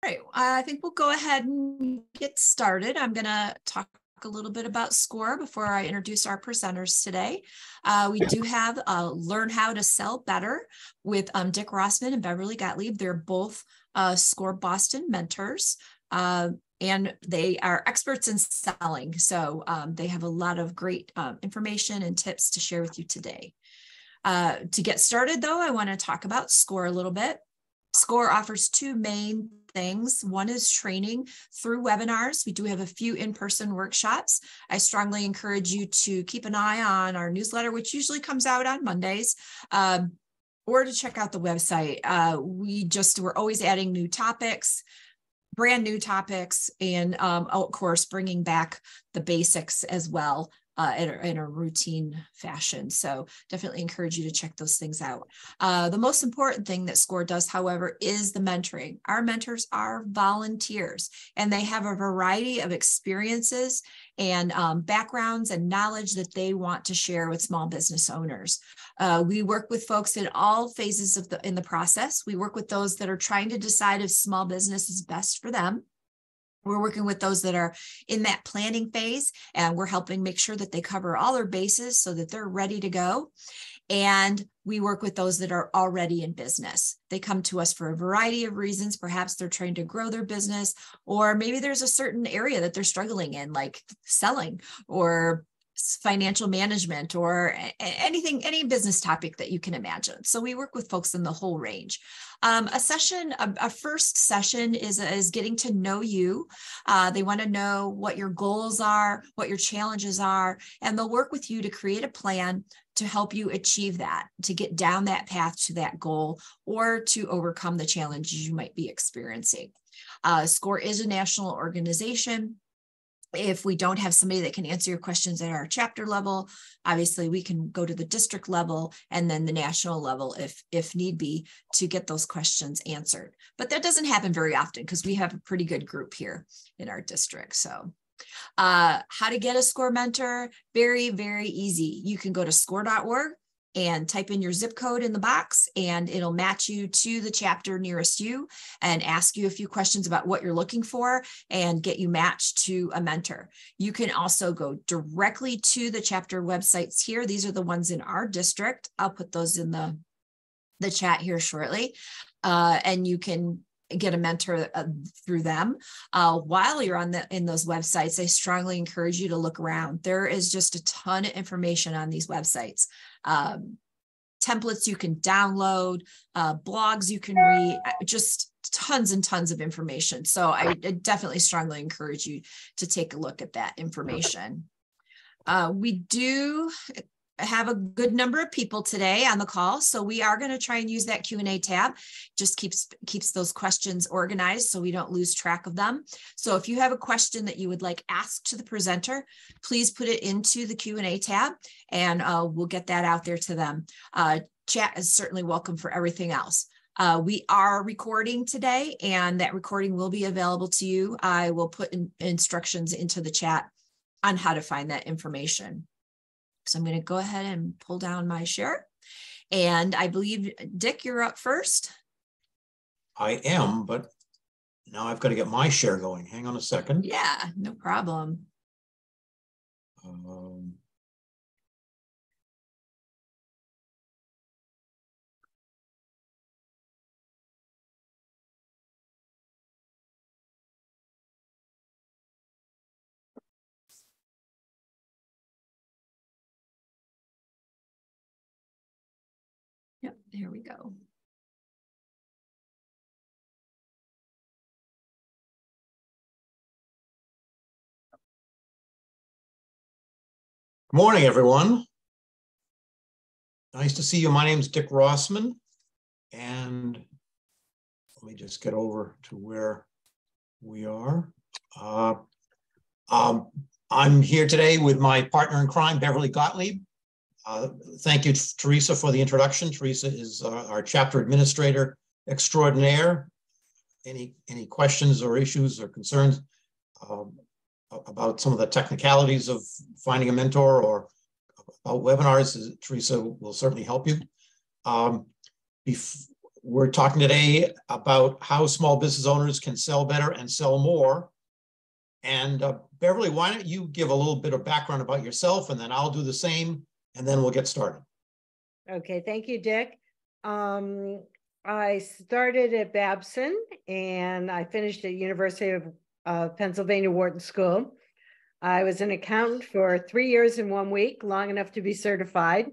right, I think we'll go ahead and get started. I'm going to talk a little bit about SCORE before I introduce our presenters today. We do have Learn How to Sell Better with Dick Rossman and Beverly Gottleib. They're both SCORE Boston mentors, and they are experts in selling. So they have a lot of great information and tips to share with you today. To get started, though, I want to talk about SCORE a little bit. SCORE offers two main things. One is training through webinars. We do have a few in-person workshops. I strongly encourage you to keep an eye on our newsletter, which usually comes out on Mondays, or to check out the website. We're always adding new topics, brand new topics, and of course, bringing back the basics as well. In a routine fashion. So definitely encourage you to check those things out. The most important thing that SCORE does, however, is the mentoring. Our mentors are volunteers, and they have a variety of experiences and backgrounds and knowledge that they want to share with small business owners. We work with folks in all phases in the process. We work with those that are trying to decide if small business is best for them. We're working with those that are in that planning phase, and we're helping make sure that they cover all their bases so that they're ready to go. And we work with those that are already in business. They come to us for a variety of reasons. Perhaps they're trying to grow their business, or maybe there's a certain area that they're struggling in, like selling or financial management, or any business topic that you can imagine. So we work with folks in the whole range. A first session is getting to know you. They want to know what your goals are, what your challenges are, and they'll work with you to create a plan to help you achieve that, to get down that path to that goal, or to overcome the challenges you might be experiencing. SCORE is a national organization. If we don't have somebody that can answer your questions at our chapter level, obviously we can go to the district level and then the national level if need be to get those questions answered. But that doesn't happen very often because we have a pretty good group here in our district. So how to get a SCORE mentor? Very, very easy. You can go to score.org and type in your zip code in the box, and it'll match you to the chapter nearest you and ask you a few questions about what you're looking for and get you matched to a mentor. You can also go directly to the chapter websites here. These are the ones in our district. I'll put those in the chat here shortly. And you can get a mentor through them. While you're in those websites, I strongly encourage you to look around. There is just a ton of information on these websites. Templates you can download, blogs you can read, just tons and tons of information. So I definitely strongly encourage you to take a look at that information. We do have a good number of people today on the call, so we are going to try and use that Q&A tab. Just keeps those questions organized so we don't lose track of them. So if you have a question that you would like asked to the presenter, please put it into the Q&A tab, and we'll get that out there to them. Chat is certainly welcome for everything else. We are recording today, and that recording will be available to you. I will put instructions into the chat on how to find that information. So I'm going to go ahead and pull down my share. And I believe, Dick, you're up first. I am, but now I've got to get my share going. Hang on a second. Yeah, no problem. Yep, there we go. Good morning, everyone. Nice to see you. My name is Dick Rossman, and let me just get over to where we are. I'm here today with my partner in crime, Beverly Gottleib. Thank you, Teresa, for the introduction. Teresa is our chapter administrator extraordinaire. Any questions or issues or concerns about some of the technicalities of finding a mentor or about webinars, Teresa will certainly help you. We're talking today about how small business owners can sell better and sell more. And Beverly, why don't you give a little bit of background about yourself, and then I'll do the same, and then we'll get started. Okay, thank you, Dick. I started at Babson and I finished at University of Pennsylvania Wharton School. I was an accountant for 3 years and 1 week, long enough to be certified.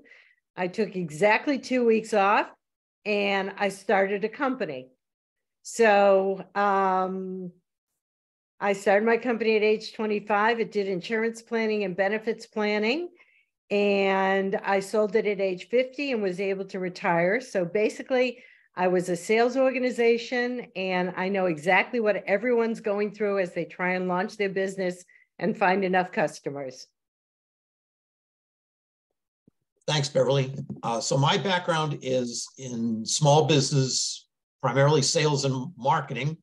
I took exactly 2 weeks off and I started a company. So I started my company at age 25. It did insurance planning and benefits planning. And I sold it at age 50 and was able to retire. So basically, I was a sales organization and I know exactly what everyone's going through as they try and launch their business and find enough customers. Thanks, Beverly. So my background is in small business, primarily sales and marketing.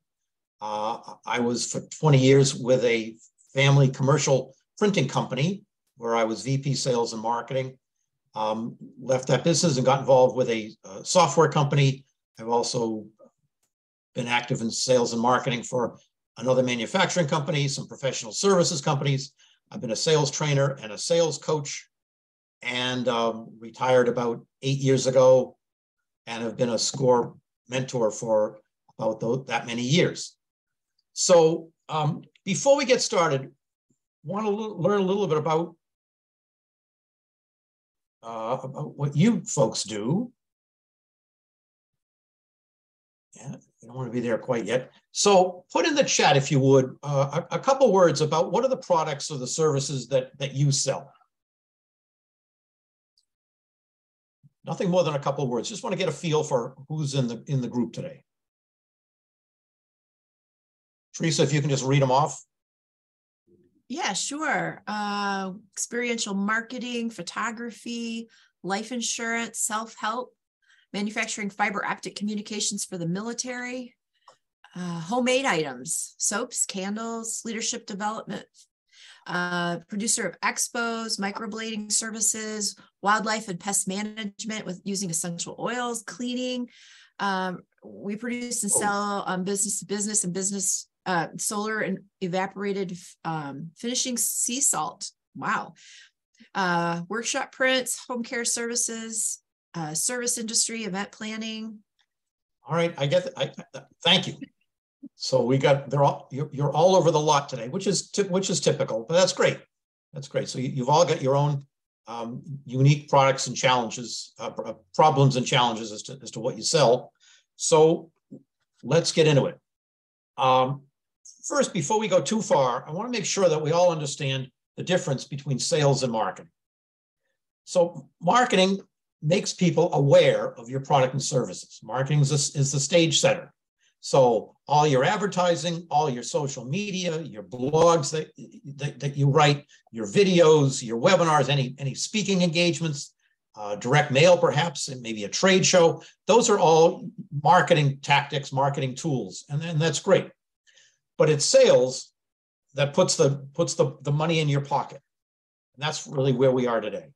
I was for 20 years with a family commercial printing company where I was VP sales and marketing. Left that business and got involved with a software company. I've also been active in sales and marketing for another manufacturing company, some professional services companies. I've been a sales trainer and a sales coach, and retired about 8 years ago and have been a SCORE mentor for about that many years. So before we get started, want to learn a little bit about what you folks do. Yeah, you don't want to be there quite yet. So put in the chat, if you would, a couple words about what are the products or the services that you sell. Nothing more than a couple of words. Just want to get a feel for who's in the group today. Teresa, if you can just read them off. Yeah, sure. Experiential marketing, photography, life insurance, self-help, manufacturing fiber optic communications for the military, homemade items, soaps, candles, leadership development, producer of expos, microblading services, wildlife and pest management with using essential oils, cleaning. We produce and sell business to business and business solar and evaporated finishing sea salt. Wow. Workshop prints, home care services, service industry, event planning. All right, I get it. Thank you. So we got, you're all over the lot today, which is typical, but that's great. That's great. So you've all got your own unique products and challenges, problems and challenges as to what you sell. So let's get into it. First, before we go too far, I want to make sure that we all understand the difference between sales and marketing. So marketing makes people aware of your product and services. Marketing is the stage setter. So all your advertising, all your social media, your blogs that you write, your videos, your webinars, any speaking engagements, direct mail perhaps, and maybe a trade show, those are all marketing tactics, marketing tools, and that's great. But it's sales that puts the money in your pocket. And that's really where we are today.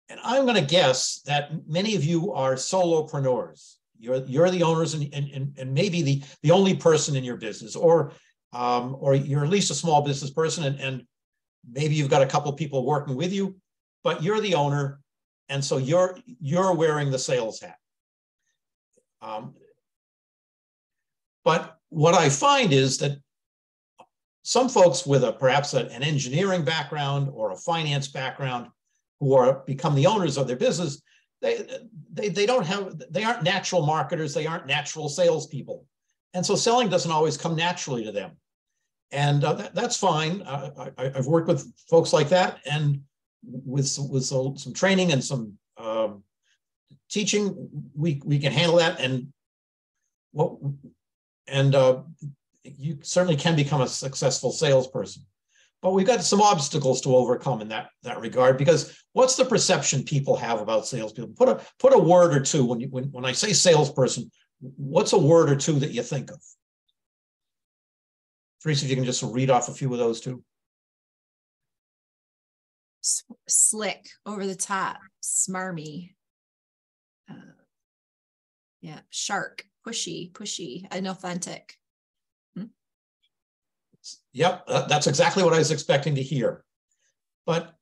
And I'm going to guess that many of you are solopreneurs. You're the owners and maybe the only person in your business, or you're at least a small business person, and maybe you've got a couple of people working with you, but you're the owner, and so you're wearing the sales hat. But what I find is that some folks with perhaps an engineering background or a finance background who become the owners of their business, they aren't natural marketers, they aren't natural salespeople. And so selling doesn't always come naturally to them. And that's fine. I've worked with folks like that, and with some training and some teaching, we can handle that. And you certainly can become a successful salesperson. But we've got some obstacles to overcome in that regard, because what's the perception people have about salespeople? Put a word or two when I say salesperson. What's a word or two that you think of? Teresa, if you can just read off a few of those too. Slick, over the top, smarmy, Yeah, shark, pushy, and authentic. Yep, that's exactly what I was expecting to hear. But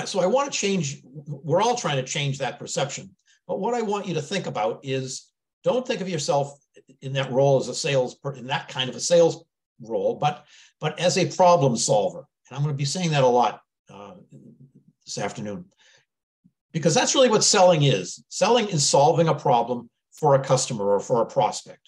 so I want to change, we're all trying to change that perception. But what I want you to think about is, don't think of yourself in that role as in that kind of a sales role, but as a problem solver. And I'm going to be saying that a lot this afternoon, because that's really what selling is. Selling is solving a problem for a customer or for a prospect.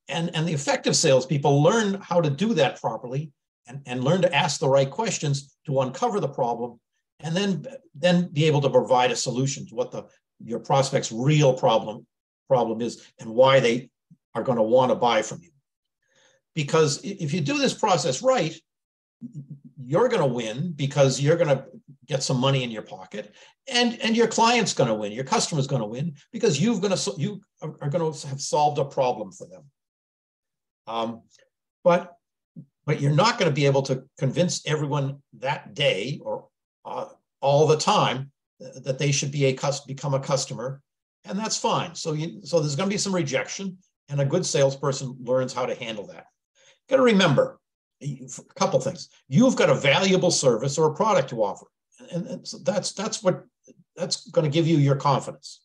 And the effective salespeople learn how to do that properly and learn to ask the right questions to uncover the problem, and then be able to provide a solution to what your prospect's real problem is and why they are going to want to buy from you. Because if you do this process right, you're going to win, because you're going to get some money in your pocket, and your client's going to win, your customer's going to win, because you are going to have solved a problem for them. But you're not going to be able to convince everyone that day or all the time that they should become a customer, and that's fine. So there's going to be some rejection, and a good salesperson learns how to handle that. Got to remember a couple things. You've got a valuable service or a product to offer, and so that's going to give you your confidence.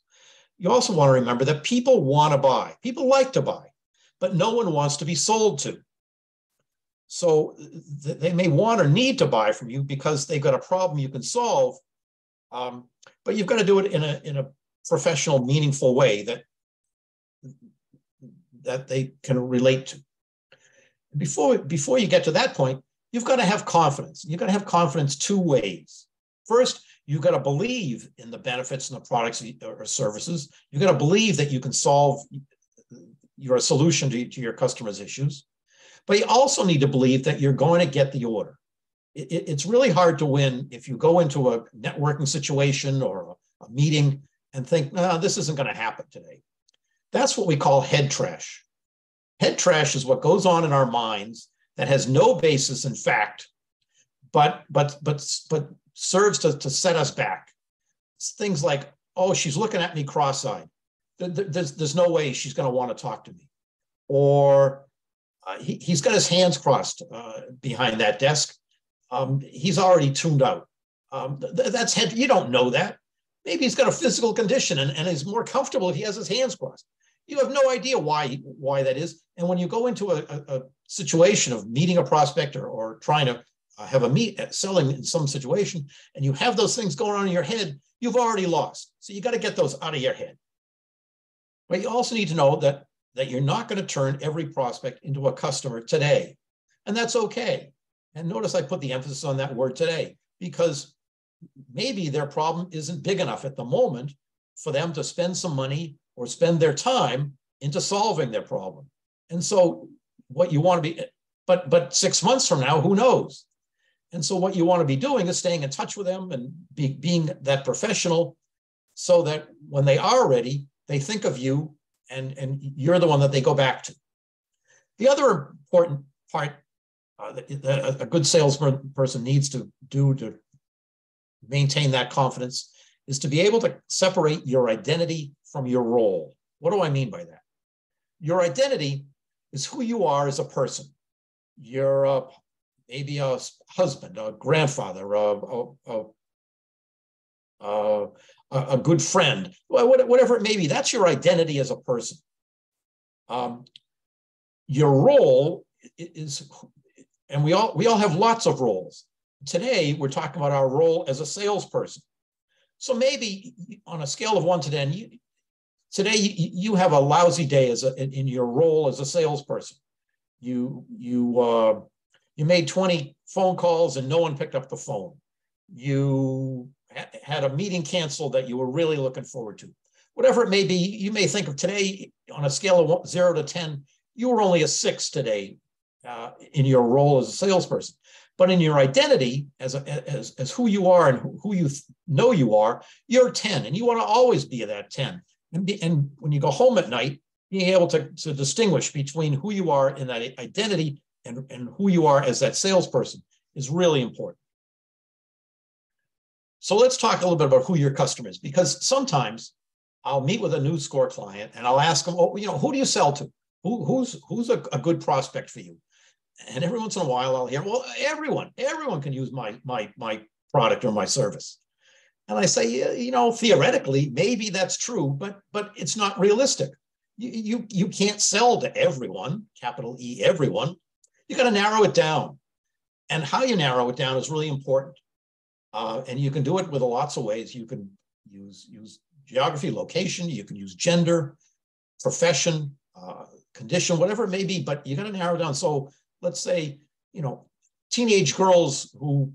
You also want to remember that people want to buy. People like to buy, but no one wants to be sold to. So they may want or need to buy from you because they've got a problem you can solve, but you've got to do it in a professional, meaningful way that they can relate to. Before you get to that point, you've got to have confidence. You've got to have confidence two ways. First, you've got to believe in the benefits and the products or services. You've got to believe that you can solve your solution to your customers' issues. But you also need to believe that you're going to get the order. It's really hard to win if you go into a networking situation or a meeting and think, no, this isn't going to happen today. That's what we call head trash. Head trash is what goes on in our minds that has no basis in fact, but serves to set us back. It's things like, oh, she's looking at me cross-eyed. There's no way she's going to want to talk to me. Or he's got his hands crossed behind that desk. He's already tuned out. That's head. You don't know that. Maybe he's got a physical condition and is more comfortable if he has his hands crossed. You have no idea why that is. And when you go into a situation of meeting a prospect or trying to have selling in some situation, and you have those things going on in your head, you've already lost. So you got to get those out of your head. But you also need to know that you're not going to turn every prospect into a customer today. And that's okay. And notice I put the emphasis on that word today, because maybe their problem isn't big enough at the moment for them to spend some money or spend their time into solving their problem. And so what you want to be, but 6 months from now, who knows? And so what you want to be doing is staying in touch with them and being that professional, so that when they are ready, they think of you and you're the one that they go back to. The other important part that a good salesperson needs to do to maintain that confidence is to be able to separate your identity from your role. What do I mean by that? Your identity is who you are as a person. You're maybe a husband, a grandfather, a good friend, whatever it may be. That's your identity as a person. Your role is, and we all have lots of roles. Today, we're talking about our role as a salesperson. So maybe on a scale of 1 to 10, today you have a lousy day in your role as a salesperson. You made 20 phone calls and no one picked up the phone. You had a meeting canceled that you were really looking forward to. Whatever it may be, you may think of today on a scale of 0 to 10, you were only a 6 today in your role as a salesperson. But in your identity as who you are and who you know you are, you're 10, and you want to always be that 10. And when you go home at night, being able to distinguish between who you are in that identity and who you are as that salesperson is really important. So let's talk a little bit about who your customer is, because sometimes I'll meet with a new SCORE client and I'll ask them, oh, who do you sell to? Who's a good prospect for you? And every once in a while I'll hear, well, everyone can use my product or my service. And I say, theoretically, maybe that's true, but it's not realistic. You can't sell to everyone, capital E, everyone. You got to narrow it down. And how you narrow it down is really important. And you can do it with lots of ways. You can use geography, location, you can use gender, profession, condition, whatever it may be, but you got to narrow down. So let's say, teenage girls who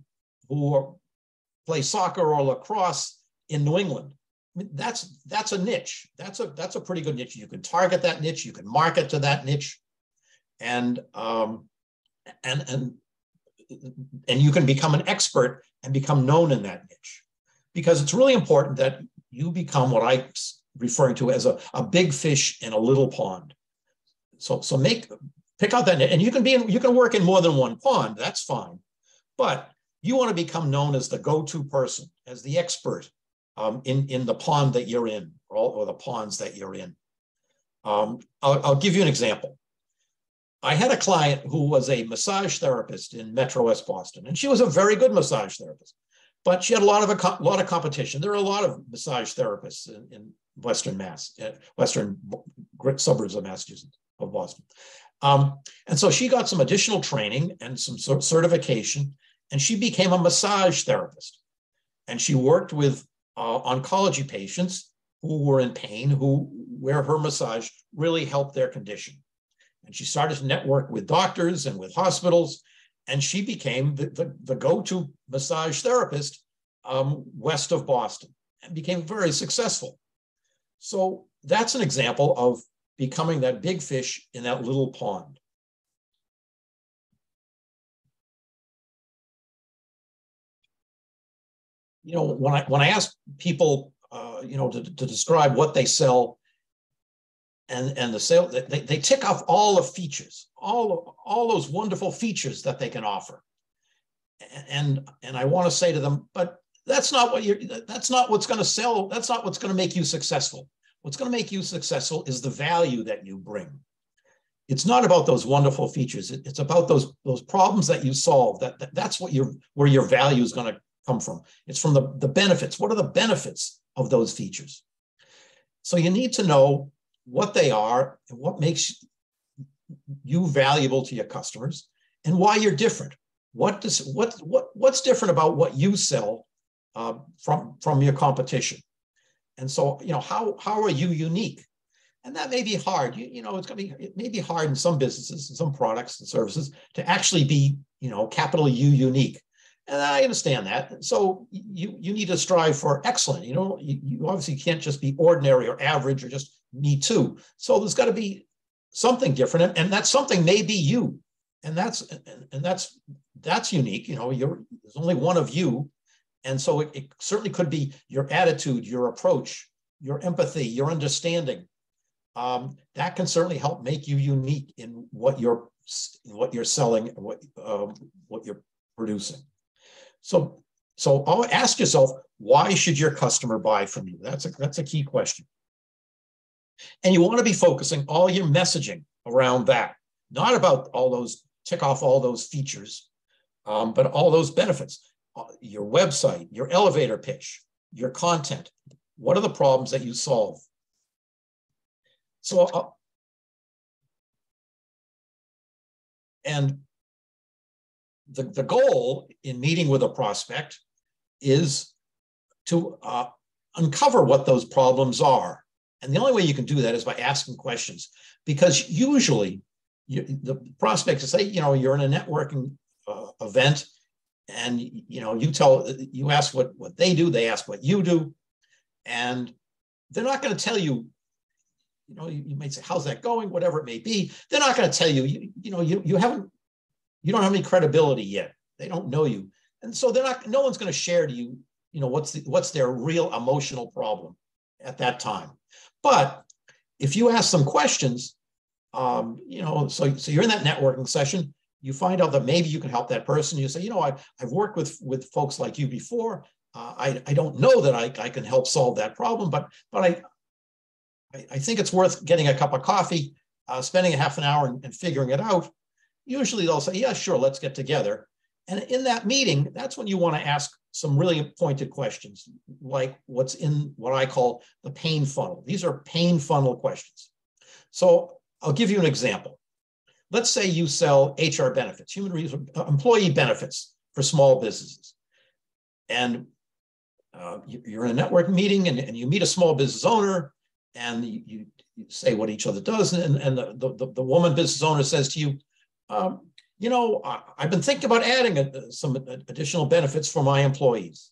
play soccer or lacrosse in New England. I mean, that's a niche. That's a pretty good niche. You can target that niche. You can market to that niche, and you can become an expert and become known in that niche, because it's really important that you become what I'm referring to as a big fish in a little pond. So pick out that niche, and you can work in more than one pond. That's fine, but you want to become known as the go-to person, as the expert in the pond that you're in, or the ponds that you're in. I'll give you an example. I had a client who was a massage therapist in Metro West Boston, and she was a very good massage therapist, but she had a lot of competition. There are a lot of massage therapists in Western Mass, Western suburbs of Massachusetts, of Boston. And so she got some additional training and some certification, and she became a massage therapist. And she worked with oncology patients who were in pain, where her massage really helped their condition. And she started to network with doctors and with hospitals, and she became the go-to massage therapist west of Boston, and became very successful. So that's an example of becoming that big fish in that little pond. When I ask people, to describe what they sell, and the sale, they tick off all the features, all those wonderful features that they can offer, and I want to say to them, but that's not what's going to sell. That's not what's going to make you successful. What's going to make you successful is the value that you bring. It's not about those wonderful features. It's about those problems that you solve. That's where your value is going to come from. It's from the benefits. What are the benefits of those features? So you need to know what they are and what makes you valuable to your customers, and why you're different. What's different about what you sell from your competition? And so, how are you unique? And that may be hard. It may be hard in some businesses and some products and services to actually be, capital U, unique. And I understand that. So you need to strive for excellent. You obviously can't just be ordinary or average or just me too. So there's got to be something different, and that something may be you, and that's unique. There's only one of you, and so it certainly could be your attitude, your approach, your empathy, your understanding. That can certainly help make you unique in what you're selling, and what you're producing. So I'll ask yourself, why should your customer buy from you? That's a key question. And you want to be focusing all your messaging around that, not about tick off all those features, but all those benefits. Your website, your elevator pitch, your content. What are the problems that you solve? So, and the goal in meeting with a prospect is to uncover what those problems are. And the only way you can do that is by asking questions, because usually the prospects say, you're in a networking event, and you ask what they do, they ask what you do, and they're not going to tell you. You might say, how's that going? Whatever it may be, they're not going to tell you. You don't have any credibility yet. They don't know you, and so no one's going to share to you. What's their real emotional problem at that time. But if you ask some questions, so you're in that networking session, you find out that maybe you can help that person. You say, I've worked with folks like you before. I don't know that I can help solve that problem, but I think it's worth getting a cup of coffee, spending a half an hour and figuring it out. Usually they'll say, yeah, sure, let's get together. And in that meeting, that's when you want to ask some really pointed questions, like what's in what I call the pain funnel. These are pain funnel questions. So I'll give you an example. Let's say you sell HR benefits, employee benefits for small businesses. And you're in a network meeting and you meet a small business owner and you say what each other does. And the woman business owner says to you, I've been thinking about adding some additional benefits for my employees.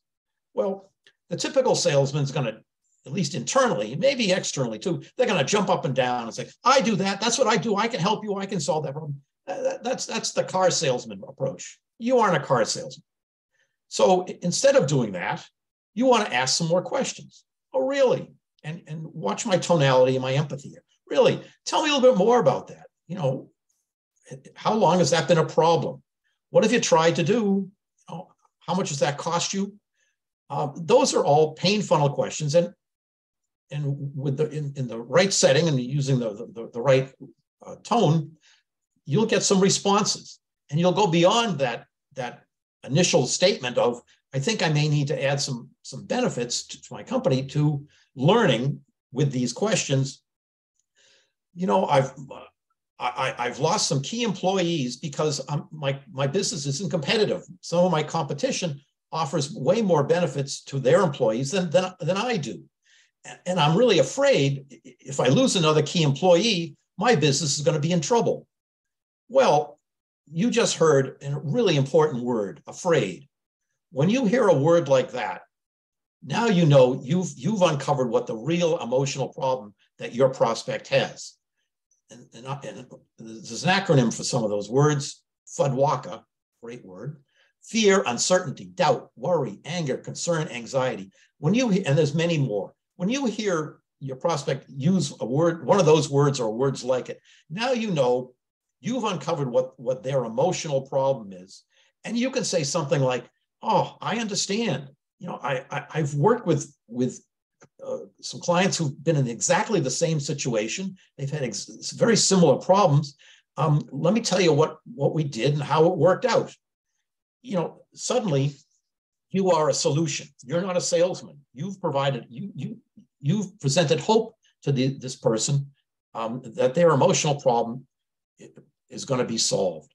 Well, the typical salesman is going to, at least internally, maybe externally too, they're going to jump up and down and say, I do that. That's what I do. I can help you. I can solve that problem. That's the car salesman approach. You aren't a car salesman. So instead of doing that, you want to ask some more questions. Oh, really? And watch my tonality and my empathy here. Really? Tell me a little bit more about that. How long has that been a problem? What have you tried to do? How much does that cost you? Those are all pain funnel questions. And with in the right setting and using the right tone, you'll get some responses. And you'll go beyond that initial statement of, I think I may need to add some benefits to my company, to learning with these questions. I've lost some key employees because my business isn't competitive. Some of my competition offers way more benefits to their employees than I do. And I'm really afraid if I lose another key employee, my business is going to be in trouble. Well, you just heard a really important word, afraid. When you hear a word like that, now you know you've uncovered what the real emotional problem that your prospect has. And there's an acronym for some of those words, FUDWACA, great word. Fear, uncertainty, doubt, worry, anger, concern, anxiety. And there's many more. When you hear your prospect use a word, one of those words or words like it, now you know you've uncovered what their emotional problem is. And you can say something like, oh, I understand. I've worked with some clients who've been in exactly the same situation. They've had very similar problems. Let me tell you what we did and how it worked out. Suddenly you are a solution. You're not a salesman. You've provided, you've presented hope to this person that their emotional problem is going to be solved.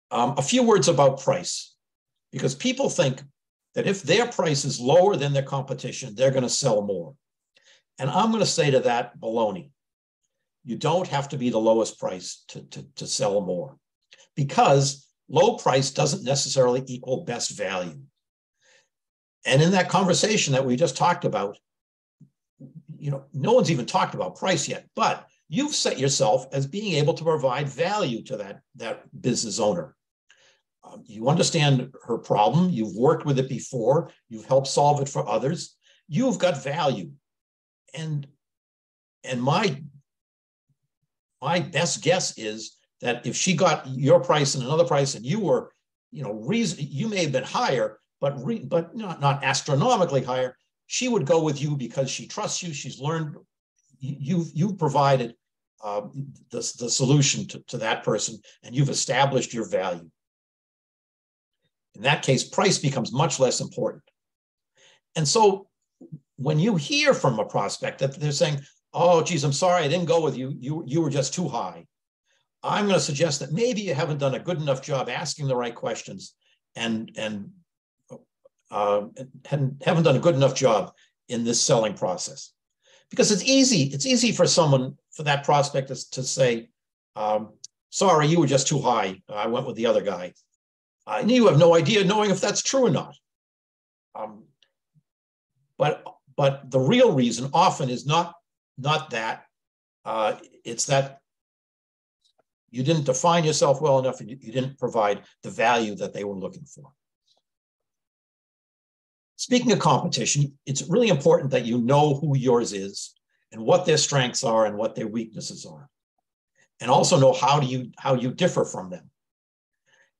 A few words about price, because people think that if their price is lower than their competition, they're going to sell more. And I'm going to say to that, baloney. You don't have to be the lowest price to sell more, because low price doesn't necessarily equal best value. And in that conversation that we just talked about, no one's even talked about price yet, but you've set yourself as being able to provide value to that business owner. You understand her problem. You've worked with it before. You've helped solve it for others. You've got value. And my best guess is that if she got your price and another price, and you were, you may have been higher, but not astronomically higher, she would go with you because she trusts you. She's learned, you've provided the solution to that person, and you've established your value. In that case, price becomes much less important. And so when you hear from a prospect that they're saying, oh, geez, I'm sorry, I didn't go with you. You were just too high. I'm going to suggest that maybe you haven't done a good enough job asking the right questions and haven't done a good enough job in this selling process. Because it's easy for that prospect to say, sorry, you were just too high. I went with the other guy. And you have no idea knowing if that's true or not. But the real reason often is not that. It's that you didn't define yourself well enough, and you didn't provide the value that they were looking for. Speaking of competition, it's really important that you know who yours is and what their strengths are and what their weaknesses are. And also know how you differ from them.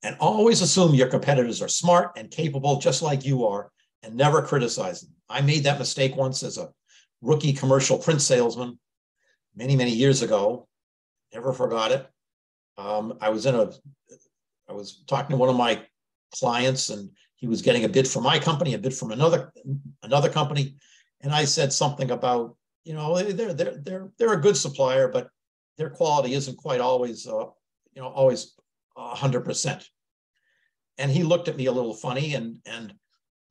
And always assume your competitors are smart and capable just like you are, and never criticize them. I made that mistake once as a rookie commercial print salesman many, many years ago. Never forgot it. I was talking to one of my clients, and he was getting a bid from my company, a bid from another company, and I said something about, they're a good supplier, but their quality isn't quite always always 100%. And he looked at me a little funny, and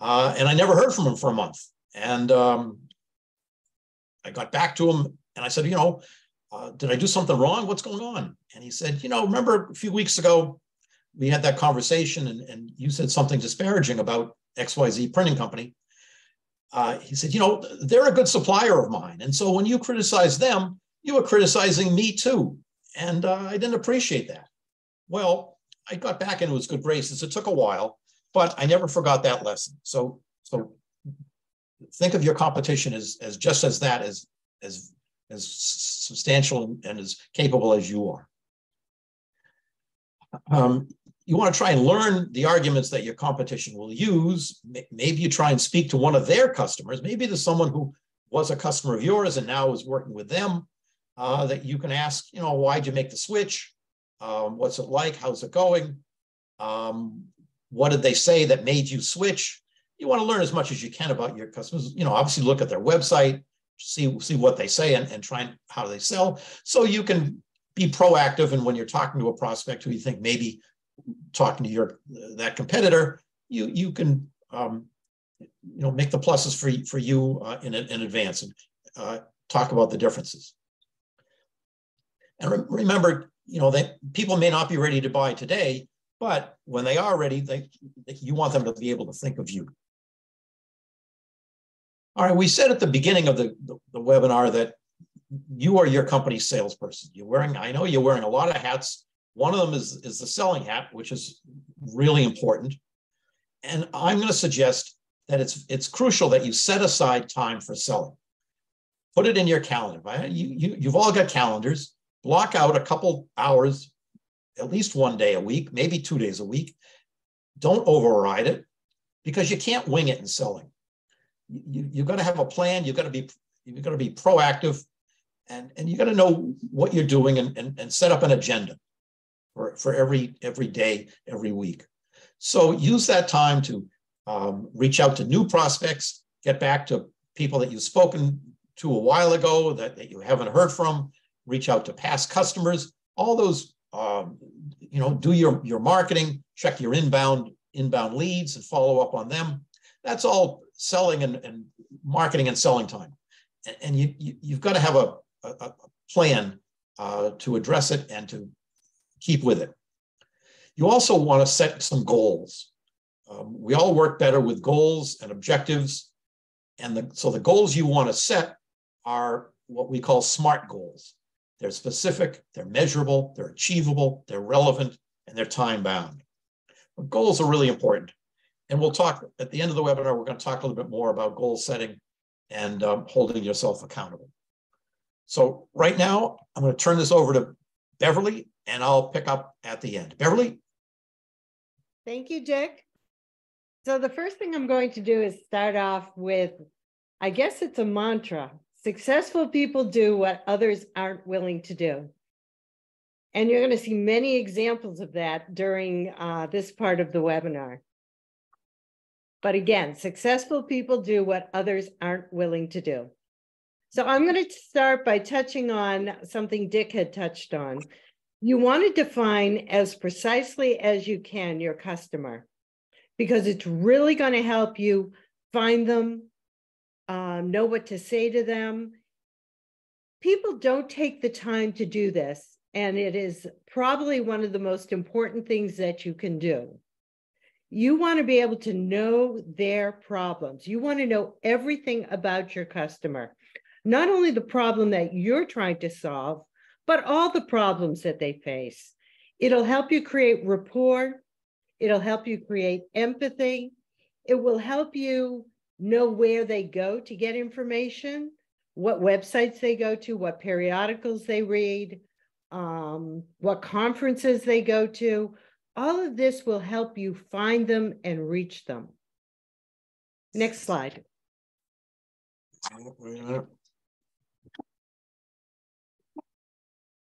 I never heard from him for a month. And I got back to him and I said, did I do something wrong? What's going on? And he said, remember a few weeks ago, we had that conversation and you said something disparaging about XYZ printing company. He said, they're a good supplier of mine. And so when you criticize them, you were criticizing me too. And I didn't appreciate that. Well, I got back into his good graces. It took a while, but I never forgot that lesson. So think of your competition as just as that, as substantial and as capable as you are. You want to try and learn the arguments that your competition will use. Maybe you try and speak to one of their customers. Maybe there's someone who was a customer of yours and now is working with them, that you can ask, why'd you make the switch? What's it like? How's it going? What did they say that made you switch? You want to learn as much as you can about your customers. Obviously look at their website, see what they say and try and how they sell. So you can be proactive. And when you're talking to a prospect who you think maybe talking to that competitor, you can make the pluses for you in advance and talk about the differences. And remember, that people may not be ready to buy today, but when they are ready, you want them to be able to think of you. All right, we said at the beginning of the webinar that you are your company's salesperson. I know you're wearing a lot of hats. One of them is the selling hat, which is really important. And I'm going to suggest that it's crucial that you set aside time for selling. Put it in your calendar. You've all got calendars. Block out a couple hours, at least one day a week, maybe 2 days a week. Don't override it, because you can't wing it in selling. You've got to have a plan. You've got to be proactive, and you got to know what you're doing and set up an agenda for every day, every week. So use that time to reach out to new prospects, get back to people that you've spoken to a while ago that you haven't heard from, reach out to past customers, all those, do your marketing, check your inbound leads and follow up on them. That's all selling and marketing and selling time. And you've got to have a plan to address it and to keep with it. You also want to set some goals. We all work better with goals and objectives. And so the goals you want to set are what we call SMART goals. They're specific, they're measurable, they're achievable, they're relevant, and they're time-bound. But goals are really important. And we'll talk at the end of the webinar, we're going to talk a little bit more about goal setting and holding yourself accountable. So right now, I'm going to turn this over to Beverly, and I'll pick up at the end. Beverly? Thank you, Dick. So the first thing I'm going to do is start off with, I guess it's a mantra. Successful people do what others aren't willing to do. And you're going to see many examples of that during this part of the webinar. But again, successful people do what others aren't willing to do. So I'm going to start by touching on something Dick had touched on. You want to define as precisely as you can your customer, because it's really going to help you find them, know what to say to them. People don't take the time to do this, and it is probably one of the most important things that you can do. You want to be able to know their problems. You want to know everything about your customer, not only the problem that you're trying to solve, but all the problems that they face. It'll help you create rapport. It'll help you create empathy. It will help you know where they go to get information, what websites they go to, what periodicals they read, what conferences they go to. All of this will help you find them and reach them. Next slide.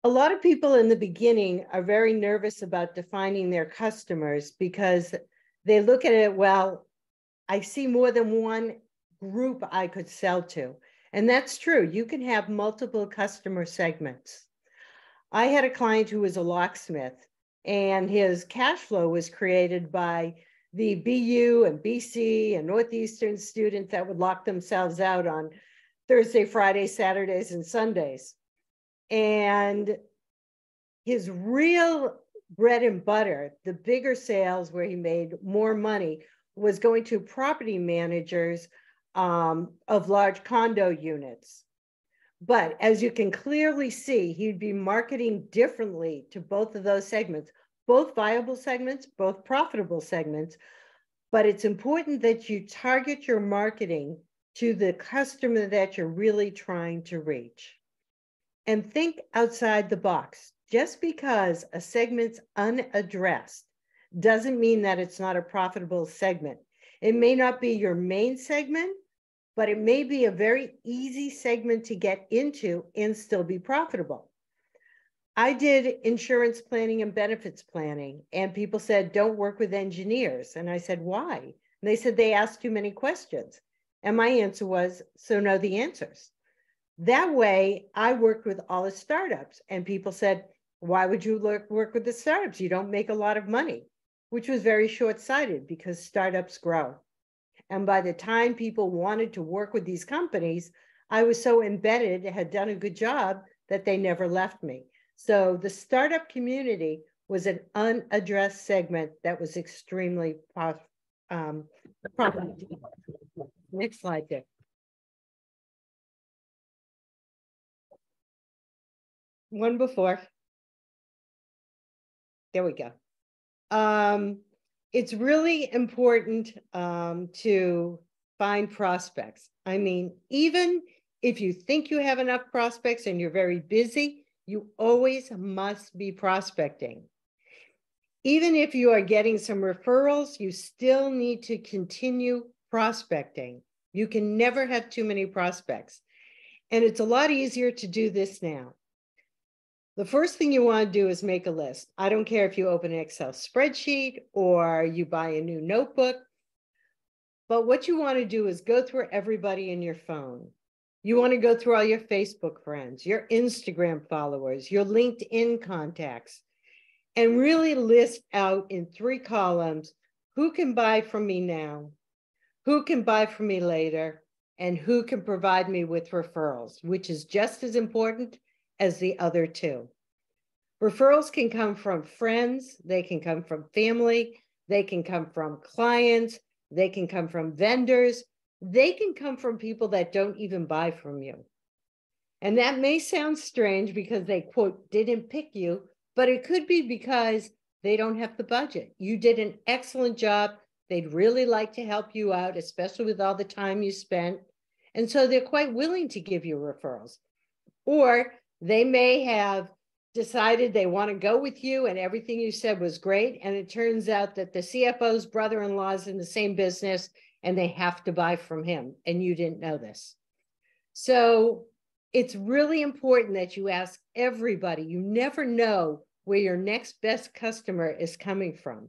A lot of people in the beginning are very nervous about defining their customers because they look at it, well, I see more than one group I could sell to. And that's true. You can have multiple customer segments. I had a client who was a locksmith, and his cash flow was created by the BU and BC and Northeastern students that would lock themselves out on Thursday, Friday, Saturdays, and Sundays. And his real bread and butter, the bigger sales where he made more money, was going to property managers of large condo units. But as you can clearly see, he'd be marketing differently to both of those segments, both viable segments, both profitable segments. But it's important that you target your marketing to the customer that you're really trying to reach. And think outside the box. Just because a segment's unaddressed doesn't mean that it's not a profitable segment. It may not be your main segment, but it may be a very easy segment to get into and still be profitable. I did insurance planning and benefits planning, and people said, don't work with engineers. And I said, why? And they said, they ask too many questions. And my answer was, so know the answers. That way, I worked with all the startups, and people said, why would you work with the startups? You don't make a lot of money, which was very short-sighted because startups grow. And by the time people wanted to work with these companies, I was so embedded, had done a good job that they never left me. So the startup community was an unaddressed segment that was extremely profitable. Next slide, Dick. One before. There we go. It's really important to find prospects. I mean, even if you think you have enough prospects and you're very busy, you always must be prospecting. Even if you are getting some referrals, you still need to continue prospecting. You can never have too many prospects. And it's a lot easier to do this now. The first thing you want to do is make a list. I don't care if you open an Excel spreadsheet or you buy a new notebook, but what you want to do is go through everybody in your phone. You want to go through all your Facebook friends, your Instagram followers, your LinkedIn contacts, and really list out in 3 columns who can buy from me now, who can buy from me later, and who can provide me with referrals, which is just as important as the other 2. Referrals can come from friends, they can come from family, they can come from clients, they can come from vendors, they can come from people that don't even buy from you. And that may sound strange because they, quote, didn't pick you, but it could be because they don't have the budget. You did an excellent job. They'd really like to help you out, especially with all the time you spent. And so they're quite willing to give you referrals. Or they may have decided they want to go with you and everything you said was great. And it turns out that the CFO's brother-in-law is in the same business and they have to buy from him. And you didn't know this. So it's really important that you ask everybody. You never know where your next best customer is coming from.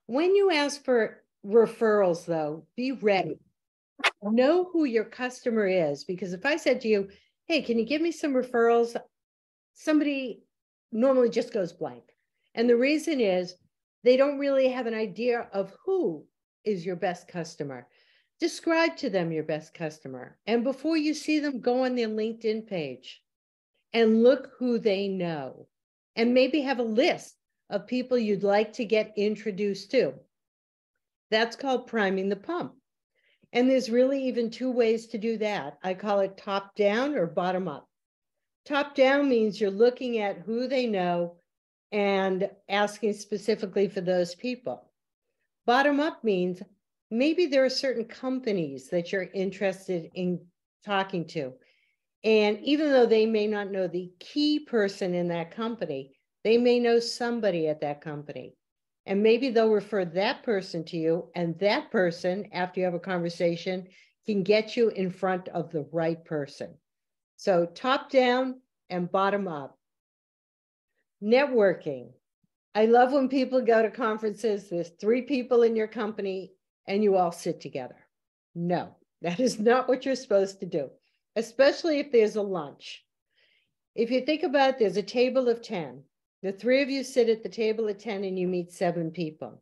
When you ask for referrals, though, be ready. Know who your customer is, because if I said to you, hey, can you give me some referrals? Somebody normally just goes blank. And the reason is they don't really have an idea of who is your best customer. Describe to them your best customer. And before you see them, go on their LinkedIn page and look who they know. And maybe have a list of people you'd like to get introduced to. That's called priming the pump. And there's really even 2 ways to do that. I call it top down or bottom up. Top down means you're looking at who they know and asking specifically for those people. Bottom up means maybe there are certain companies that you're interested in talking to. And even though they may not know the key person in that company, they may know somebody at that company. And maybe they'll refer that person to you, and that person, after you have a conversation, can get you in front of the right person. So top down and bottom up. Networking. I love when people go to conferences, there's 3 people in your company and you all sit together. No, that is not what you're supposed to do, especially if there's a lunch. If you think about it, there's a table of 10. The 3 of you sit at the table of 10 and you meet 7 people.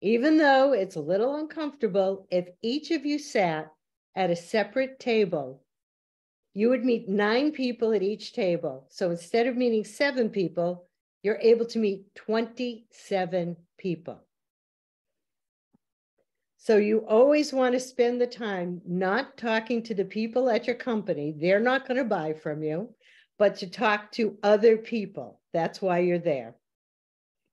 Even though it's a little uncomfortable, if each of you sat at a separate table, you would meet 9 people at each table. So instead of meeting 7 people, you're able to meet 27 people. So you always want to spend the time not talking to the people at your company. They're not going to buy from you, but to talk to other people. That's why you're there.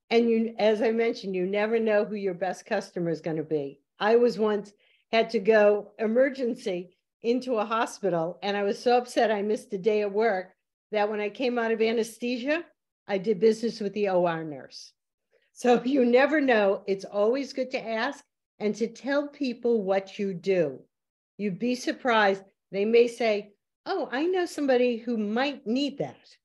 And you, as I mentioned, you never know who your best customer is going to be. I was once had to go emergency into a hospital, and I was so upset I missed a day at work that when I came out of anesthesia, I did business with the OR nurse. So you never know. It's always good to ask and to tell people what you do. You'd be surprised. They may say, oh, I know somebody who might need that.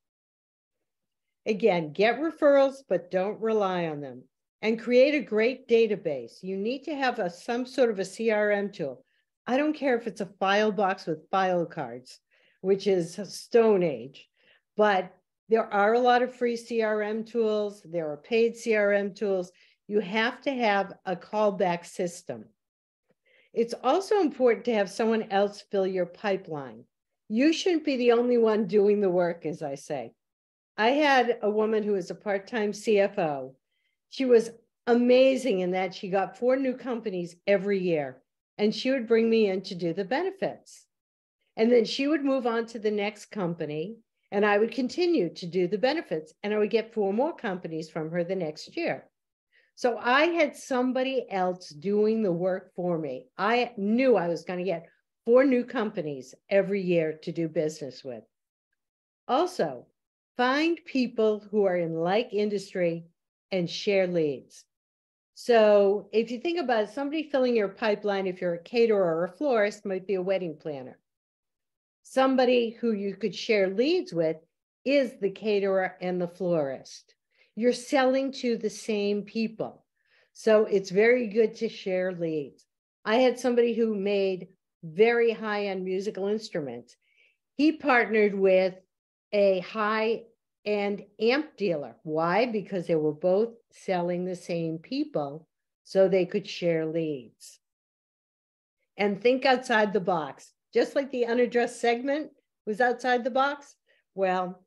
Again, get referrals, but don't rely on them. And create a great database. You need to have some sort of a CRM tool. I don't care if it's a file box with file cards, which is Stone Age, but there are a lot of free CRM tools. There are paid CRM tools. You have to have a callback system. It's also important to have someone else fill your pipeline. You shouldn't be the only one doing the work, as I say. I had a woman who was a part-time CFO. She was amazing in that she got 4 new companies every year, and she would bring me in to do the benefits. And then she would move on to the next company, and I would continue to do the benefits, and I would get 4 more companies from her the next year. So I had somebody else doing the work for me. I knew I was going to get 4 new companies every year to do business with. Also, find people who are in like industry and share leads. So if you think about it, somebody filling your pipeline, if you're a caterer or a florist, might be a wedding planner. Somebody who you could share leads with is the caterer and the florist. You're selling to the same people. So it's very good to share leads. I had somebody who made very high-end musical instruments. He partnered with a high-end amp dealer. Why? Because they were both selling the same people, so they could share leads. And think outside the box. Just like the unaddressed segment was outside the box, well,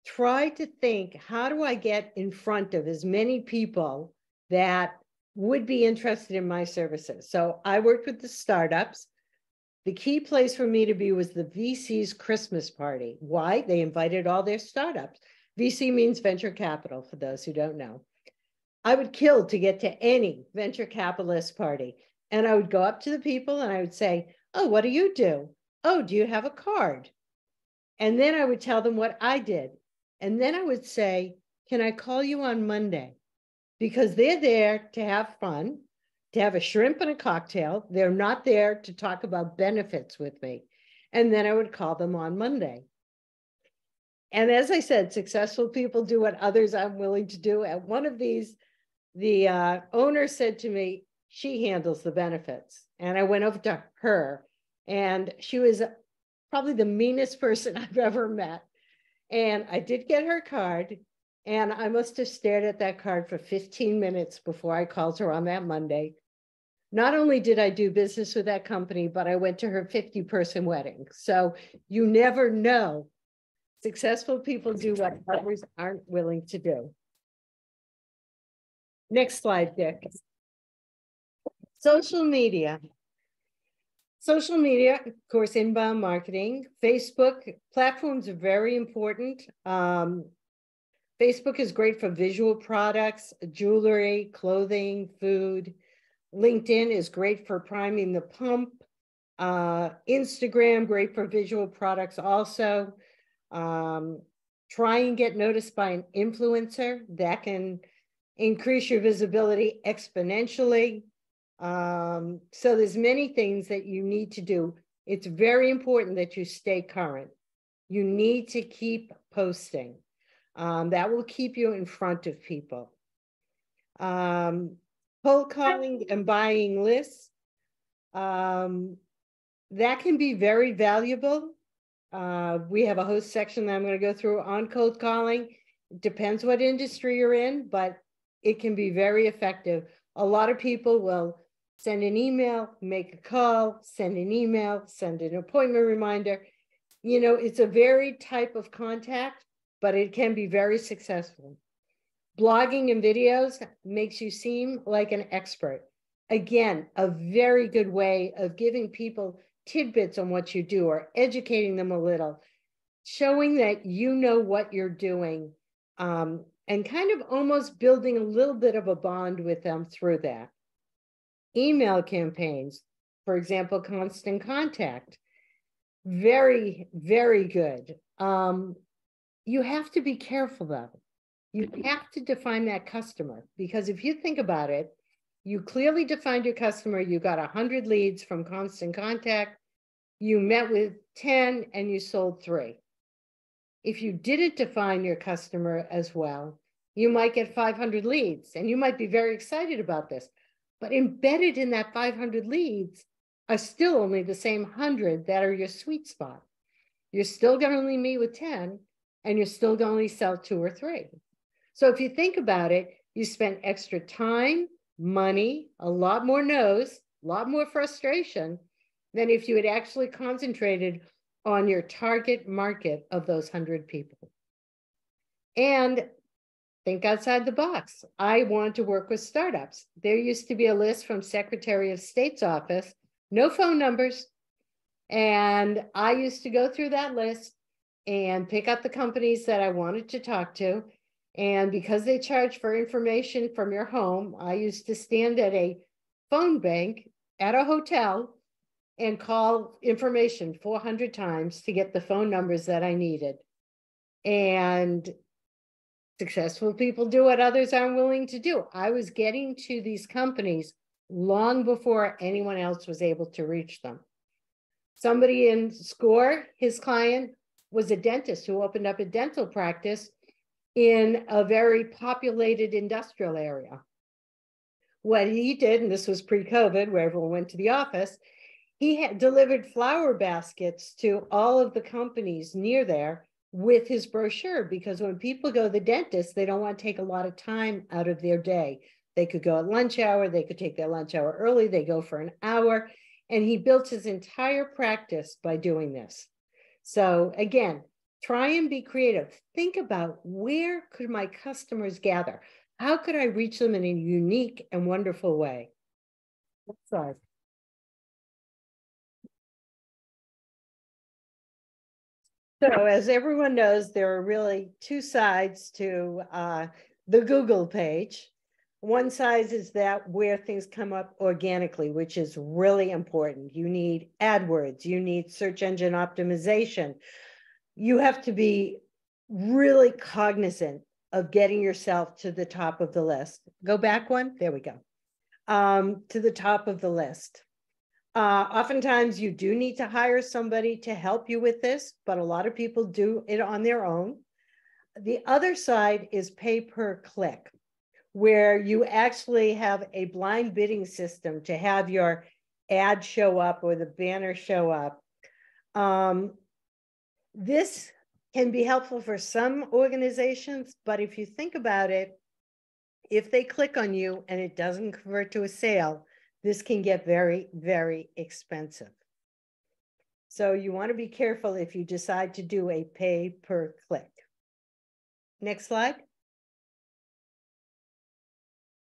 try to think, how do I get in front of as many people that would be interested in my services? So I worked with the startups. The key place for me to be was the VC's Christmas party. Why? They invited all their startups. VC means venture capital, for those who don't know. I would kill to get to any venture capitalist party. And I would go up to the people and I would say, oh, what do you do? Oh, do you have a card? And then I would tell them what I did. And then I would say, can I call you on Monday? Because they're there to have fun, to have a shrimp and a cocktail. They're not there to talk about benefits with me. And then I would call them on Monday. And as I said, successful people do what others aren't willing to do. At one of these, the owner said to me, she handles the benefits. And I went over to her, and she was probably the meanest person I've ever met. And I did get her card, and I must have stared at that card for 15 minutes before I called her on that Monday. Not only did I do business with that company, but I went to her 50-person wedding. So you never know. Successful people do what others aren't willing to do. Next slide, Dick. Social media. Social media, of course, inbound marketing. Facebook platforms are very important. Facebook is great for visual products, jewelry, clothing, food. LinkedIn is great for priming the pump. Instagram, great for visual products also. Try and get noticed by an influencer. That can increase your visibility exponentially. So there's many things that you need to do. It's very important that you stay current. You need to keep posting. That will keep you in front of people. Cold calling and buying lists. That can be very valuable. We have a host section that I'm going to go through on cold calling. It depends what industry you're in, but it can be very effective. A lot of people will send an email, make a call, send an email, send an appointment reminder. You know, it's a very type of contact, but it can be very successful. Blogging and videos makes you seem like an expert. Again, a very good way of giving people tidbits on what you do or educating them a little, showing that you know what you're doing, and kind of almost building a little bit of a bond with them through that. Email campaigns, for example, constant contact, very, very good. You have to be careful though. You have to define that customer, because if you think about it, you clearly defined your customer. You got 100 leads from constant contact. You met with 10 and you sold 3. If you didn't define your customer as well, you might get 500 leads and you might be very excited about this. But embedded in that 500 leads are still only the same 100 that are your sweet spot. You're still going to only meet with 10 and you're still going to only sell 2 or 3. So if you think about it, you spend extra time, money, a lot more no's, a lot more frustration than if you had actually concentrated on your target market of those 100 people. And think outside the box. I want to work with startups. There used to be a list from Secretary of State's office, no phone numbers. And I used to go through that list and pick up the companies that I wanted to talk to. And because they charge for information from your home, I used to stand at a phone bank at a hotel and call information 400 times to get the phone numbers that I needed. And successful people do what others aren't willing to do. I was getting to these companies long before anyone else was able to reach them. Somebody in SCORE, his client was a dentist who opened up a dental practice in a very populated industrial area. What he did, and this was pre-COVID, where everyone went to the office, he had delivered flower baskets to all of the companies near there with his brochure, because when people go to the dentist, they don't want to take a lot of time out of their day. They could go at lunch hour, they could take their lunch hour early, they go for an hour, and he built his entire practice by doing this. So again, try and be creative. Think about, where could my customers gather? How could I reach them in a unique and wonderful way? Next slide. So as everyone knows, there are really 2 sides to the Google page. One side is that where things come up organically, which is really important. You need AdWords, you need search engine optimization. You have to be really cognizant of getting yourself to the top of the list. Go back one, there we go. To the top of the list. Oftentimes you do need to hire somebody to help you with this, but a lot of people do it on their own. The other side is pay per click, where you actually have a blind bidding system to have your ad show up or the banner show up. This can be helpful for some organizations, but if you think about it, if they click on you and it doesn't convert to a sale, this can get very, very expensive. So you want to be careful if you decide to do a pay per click. Next slide.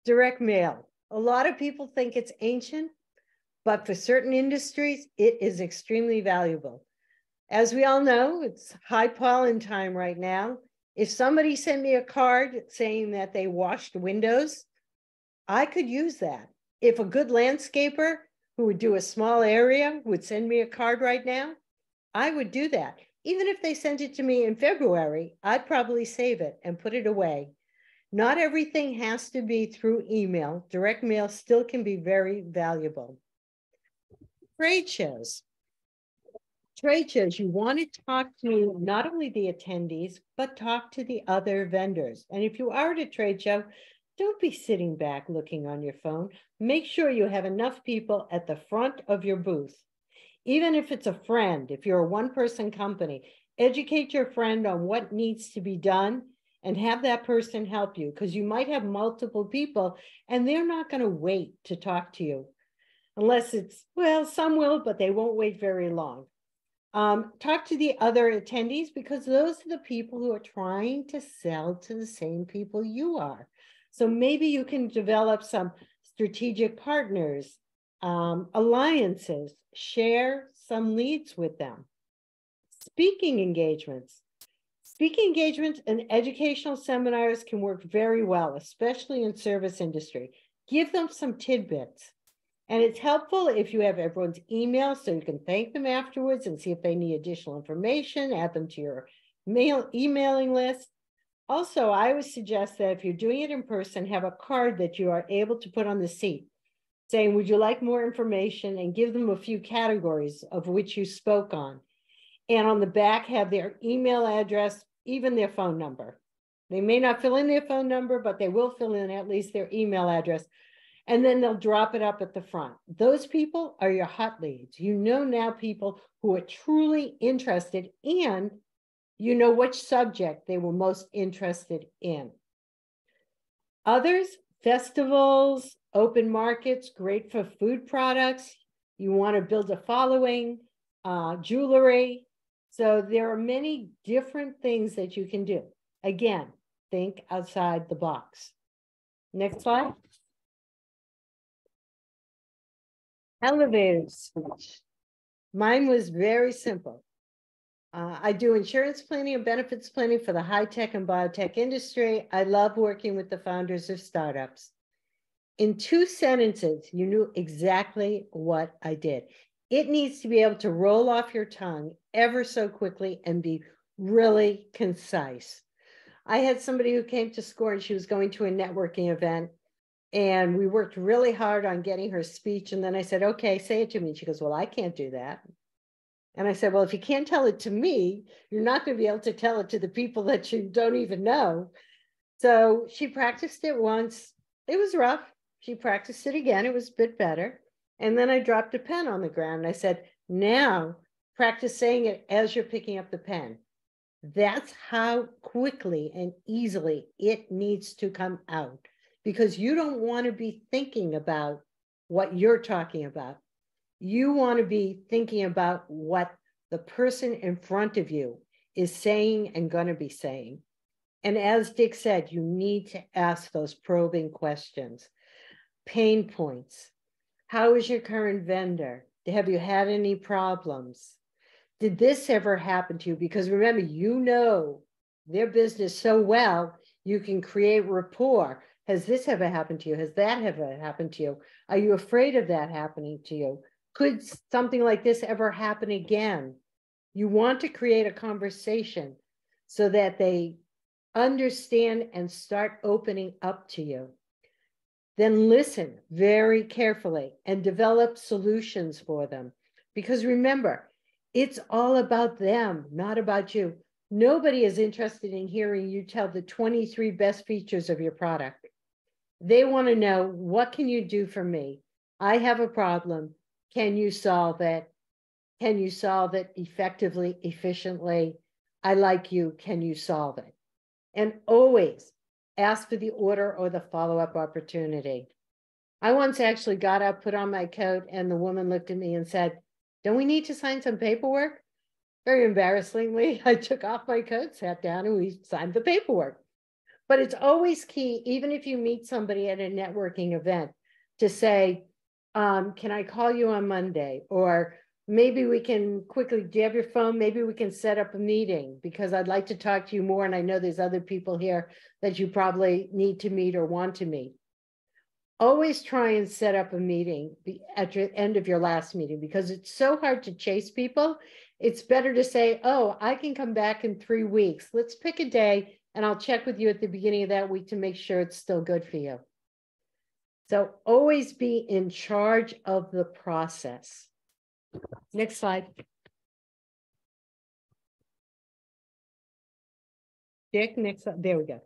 Direct mail. A lot of people think it's ancient, but for certain industries, it is extremely valuable. As we all know, it's high pollen time right now. If somebody sent me a card saying that they washed windows, I could use that. If a good landscaper who would do a small area would send me a card right now, I would do that. Even if they sent it to me in February, I'd probably save it and put it away. Not everything has to be through email. Direct mail still can be very valuable. Trade shows. trade shows, you want to talk to not only the attendees, but talk to the other vendors. And if you are at a trade show, don't be sitting back looking on your phone. Make sure you have enough people at the front of your booth. Even if it's a friend, if you're a one-person company, educate your friend on what needs to be done and have that person help you, because you might have multiple people and they're not going to wait to talk to you. Unless it's, well, some will, but they won't wait very long. Talk to the other attendees, because those are the people who are trying to sell to the same people you are. So maybe you can develop some strategic partners, alliances, share some leads with them. Speaking engagements. Speaking engagements and educational seminars can work very well, especially in service industry. Give them some tidbits. And it's helpful if you have everyone's email so you can thank them afterwards and see if they need additional information, add them to your emailing list. Also, I would suggest that if you're doing it in person, have a card that you are able to put on the seat saying, would you like more information, and give them a few categories of which you spoke on. And on the back, have their email address, even their phone number. They may not fill in their phone number, but they will fill in at least their email address. And then they'll drop it up at the front. Those people are your hot leads. You know now people who are truly interested, and you know which subject they were most interested in. Others, festivals, open markets, great for food products. You want to build a following, jewelry. So there are many different things that you can do. Again, think outside the box. Next slide. Elevator speech. Mine was very simple. I do insurance planning and benefits planning for the high-tech and biotech industry. I love working with the founders of startups. In 2 sentences, you knew exactly what I did. It needs to be able to roll off your tongue ever so quickly and be really concise. I had somebody who came to SCORE and she was going to a networking event, and we worked really hard on getting her speech. And then I said, okay, say it to me. And she goes, well, I can't do that. And I said, well, if you can't tell it to me, you're not going to be able to tell it to the people that you don't even know. So she practiced it once. It was rough. She practiced it again. It was a bit better. And then I dropped a pen on the ground. And I said, now practice saying it as you're picking up the pen. That's how quickly and easily it needs to come out, because you don't want to be thinking about what you're talking about. You want to be thinking about what the person in front of you is saying and going to be saying. And as Dick said, you need to ask those probing questions. Pain points. How is your current vendor? Have you had any problems? Did this ever happen to you? Because remember, you know their business so well, you can create rapport. Has this ever happened to you? Has that ever happened to you? Are you afraid of that happening to you? Could something like this ever happen again? You want to create a conversation so that they understand and start opening up to you. Then listen very carefully and develop solutions for them. Because remember, it's all about them, not about you. Nobody is interested in hearing you tell the 23 best features of your product. They want to know, what can you do for me? I have a problem. Can you solve it? Can you solve it effectively, efficiently? I like you. Can you solve it? And always ask for the order or the follow-up opportunity. I once actually got up, put on my coat, and the woman looked at me and said, don't we need to sign some paperwork? Very embarrassingly, I took off my coat, sat down, and we signed the paperwork. But it's always key, even if you meet somebody at a networking event, to say, can I call you on Monday? Or maybe we can quickly, do you have your phone? Maybe we can set up a meeting, because I'd like to talk to you more. And I know there's other people here that you probably need to meet or want to meet. Always try and set up a meeting at the end of your last meeting, because it's so hard to chase people. It's better to say, oh, I can come back in 3 weeks. Let's pick a day and I'll check with you at the beginning of that week to make sure it's still good for you. So always be in charge of the process. Next slide. Dick, next up. There we go.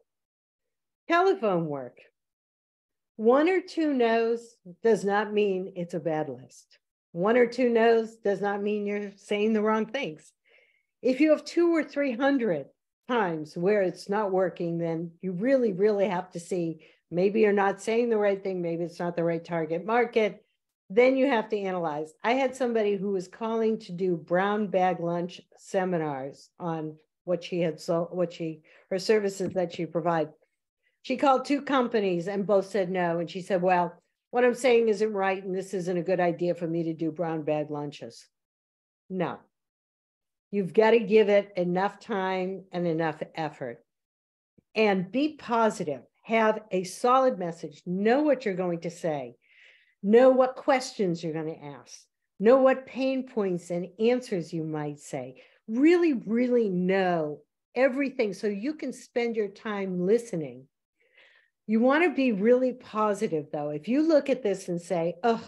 Telephone work. 1 or 2 no's does not mean it's a bad list. 1 or 2 no's does not mean you're saying the wrong things. If you have 200 or 300 times where it's not working, then you really, really have to see maybe you're not saying the right thing. Maybe it's not the right target market. Then you have to analyze. I had somebody who was calling to do brown bag lunch seminars on what she had sold, her services that she provides. She called 2 companies and both said no. And she said, well, what I'm saying isn't right. And this isn't a good idea for me to do brown bag lunches. No, you've got to give it enough time and enough effort and be positive. Have a solid message. Know what you're going to say. Know what questions you're going to ask. Know what pain points and answers you might say. Really, really know everything so you can spend your time listening. You want to be really positive, though. If you look at this and say, oh,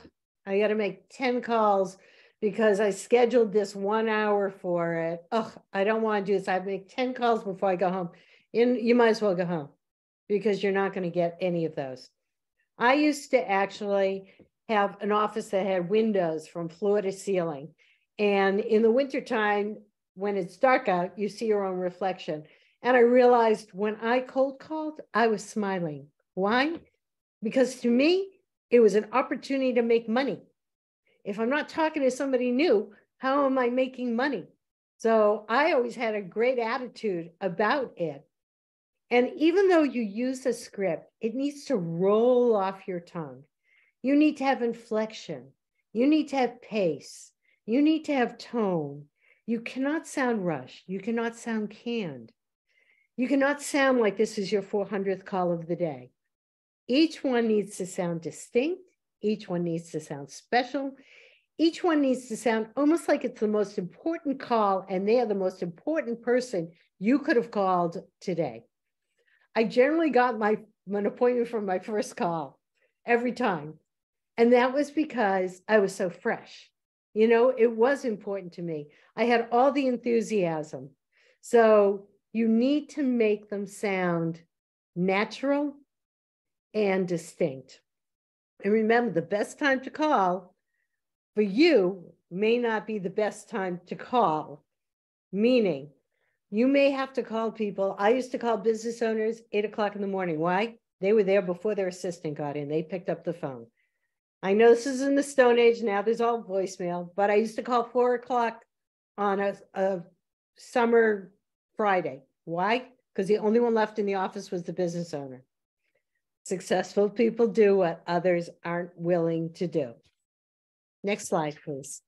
I got to make 10 calls because I scheduled this 1 hour for it. Oh, I don't want to do this. I make 10 calls before I go home. You might as well go home because you're not going to get any of those. I used to actually have an office that had windows from floor to ceiling. And in the wintertime, when it's dark out, you see your own reflection. And I realized when I cold called, I was smiling. Why? Because to me, it was an opportunity to make money. If I'm not talking to somebody new, how am I making money? So I always had a great attitude about it. And even though you use a script, it needs to roll off your tongue. You need to have inflection. You need to have pace. You need to have tone. You cannot sound rushed. You cannot sound canned. You cannot sound like this is your 400th call of the day. Each one needs to sound distinct. Each one needs to sound special. Each one needs to sound almost like it's the most important call and they are the most important person you could have called today. I generally got an appointment from my first call every time. And that was because I was so fresh. You know, it was important to me. I had all the enthusiasm. So you need to make them sound natural and distinct. And remember, the best time to call for you may not be the best time to call, meaning you may have to call people. I used to call business owners 8 o'clock in the morning. Why? They were there before their assistant got in. They picked up the phone. I know this is in the Stone Age. Now there's all voicemail, but I used to call 4 o'clock on a summer Friday. Why? Because the only one left in the office was the business owner. Successful people do what others aren't willing to do. Next slide, please.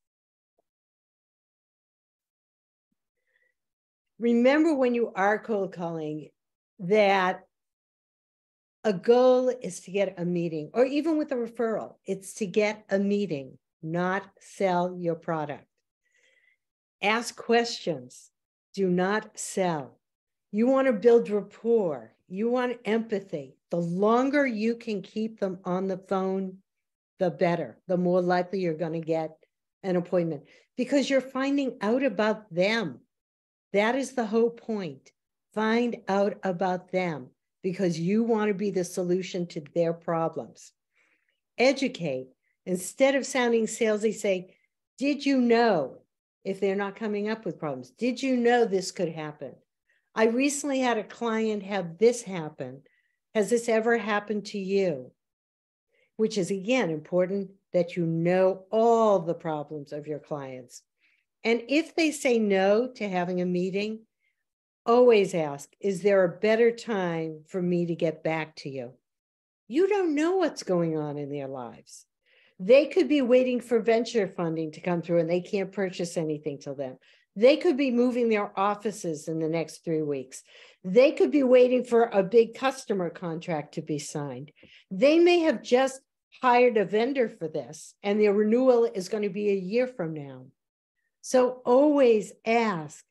Remember when you are cold calling that a goal is to get a meeting, or even with a referral, it's to get a meeting, not sell your product. Ask questions, do not sell. You want to build rapport, you want empathy. The longer you can keep them on the phone, the better, the more likely you're going to get an appointment because you're finding out about them. That is the whole point. Find out about them because you want to be the solution to their problems. Educate. Instead of sounding salesy, say, did you know if they're not coming up with problems? Did you know this could happen? I recently had a client have this happen. Has this ever happened to you? Which is, again, important that you know all the problems of your clients. And if they say no to having a meeting, always ask, is there a better time for me to get back to you? You don't know what's going on in their lives. They could be waiting for venture funding to come through and they can't purchase anything till then. They could be moving their offices in the next 3 weeks. They could be waiting for a big customer contract to be signed. They may have just hired a vendor for this and their renewal is going to be a year from now. So always ask,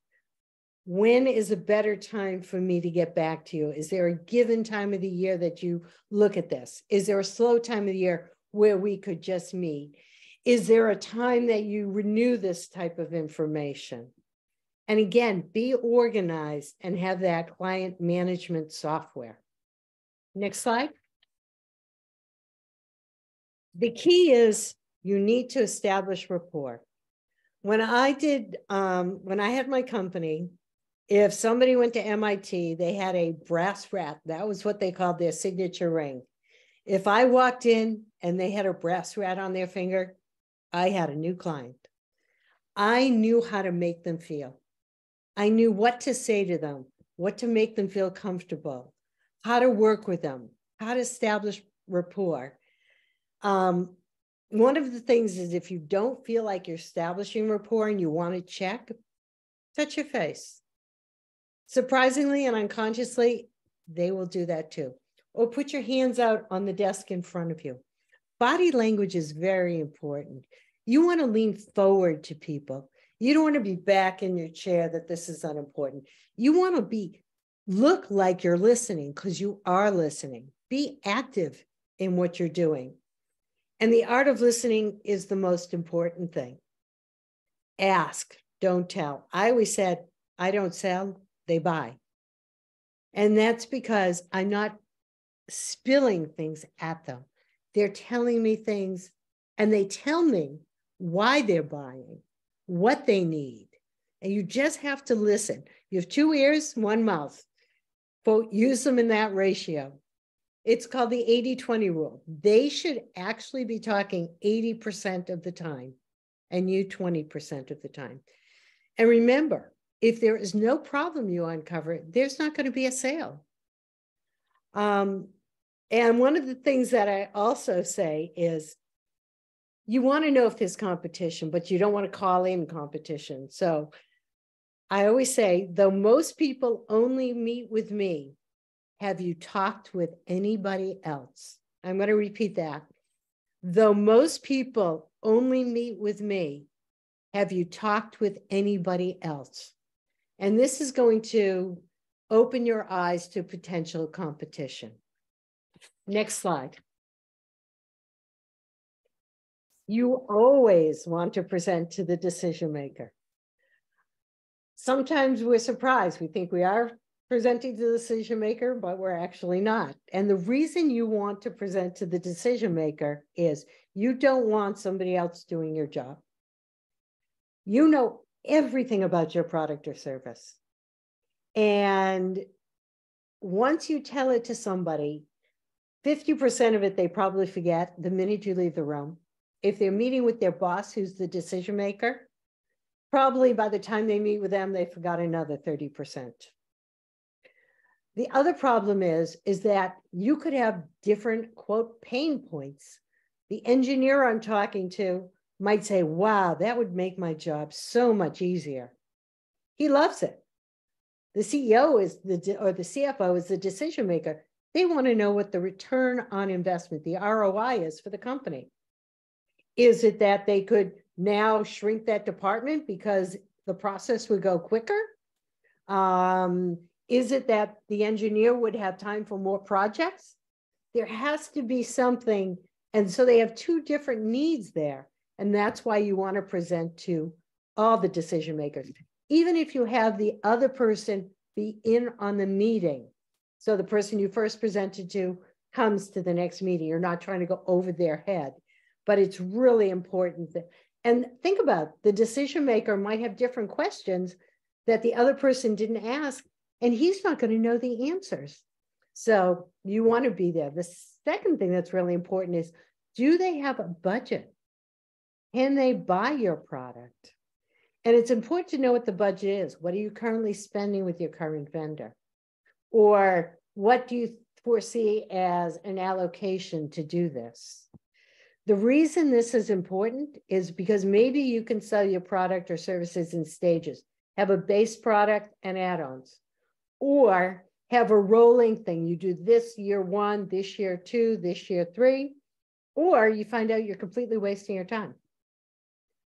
when is a better time for me to get back to you? Is there a given time of the year that you look at this? Is there a slow time of the year where we could just meet? Is there a time that you renew this type of information? And again, be organized and have that client management software. Next slide. The key is you need to establish rapport. When I had my company, if somebody went to MIT, they had a brass rat. That was what they called their signature ring. If I walked in and they had a brass rat on their finger, I had a new client. I knew how to make them feel. I knew what to say to them, what to make them feel comfortable, how to work with them, how to establish rapport. One of the things is if you don't feel like you're establishing rapport and you want to check, touch your face. Surprisingly and unconsciously, they will do that too. Or put your hands out on the desk in front of you. Body language is very important. You want to lean forward to people. You don't want to be back in your chair that this is unimportant. You want to look like you're listening because you are listening. Be active in what you're doing. And the art of listening is the most important thing. Ask, don't tell. I always said, I don't sell, they buy. And that's because I'm not spilling things at them. They're telling me things and they tell me why they're buying, what they need. And you just have to listen. You have 2 ears, 1 mouth. Use them in that ratio. It's called the 80-20 rule. They should actually be talking 80% of the time and you 20% of the time. And remember, if there is no problem you uncover, there's not going to be a sale. And one of the things that I also say is you want to know if there's competition, but you don't want to call in competition. So I always say, though most people only meet with me, have you talked with anybody else? I'm going to repeat that. Though most people only meet with me, have you talked with anybody else? And this is going to open your eyes to potential competition. Next slide. You always want to present to the decision maker. Sometimes we're surprised. We think we are presenting to the decision maker, but we're actually not. And the reason you want to present to the decision maker is you don't want somebody else doing your job. You know everything about your product or service. And once you tell it to somebody, 50% of it they probably forget the minute you leave the room. If they're meeting with their boss, who's the decision maker, probably by the time they meet with them, they forgot another 30%. The other problem is that you could have different, quote, pain points. The engineer I'm talking to might say, wow, that would make my job so much easier. He loves it. The CEO or the CFO is the decision maker. They want to know what the return on investment, the ROI is for the company. Is it that they could now shrink that department because the process would go quicker? Is it that the engineer would have time for more projects? There has to be something. And so they have 2 different needs there. And that's why you want to present to all the decision makers, even if you have the other person be in on the meeting. So the person you first presented to comes to the next meeting. You're not trying to go over their head, but it's really important. And think about it, the decision maker might have different questions that the other person didn't ask, and he's not going to know the answers. So you want to be there. The second thing that's really important is, do they have a budget? Can they buy your product? And it's important to know what the budget is. What are you currently spending with your current vendor? Or what do you foresee as an allocation to do this? The reason this is important is because maybe you can sell your product or services in stages, have a base product and add-ons, or have a rolling thing. You do this year 1, this year 2, this year 3, or you find out you're completely wasting your time.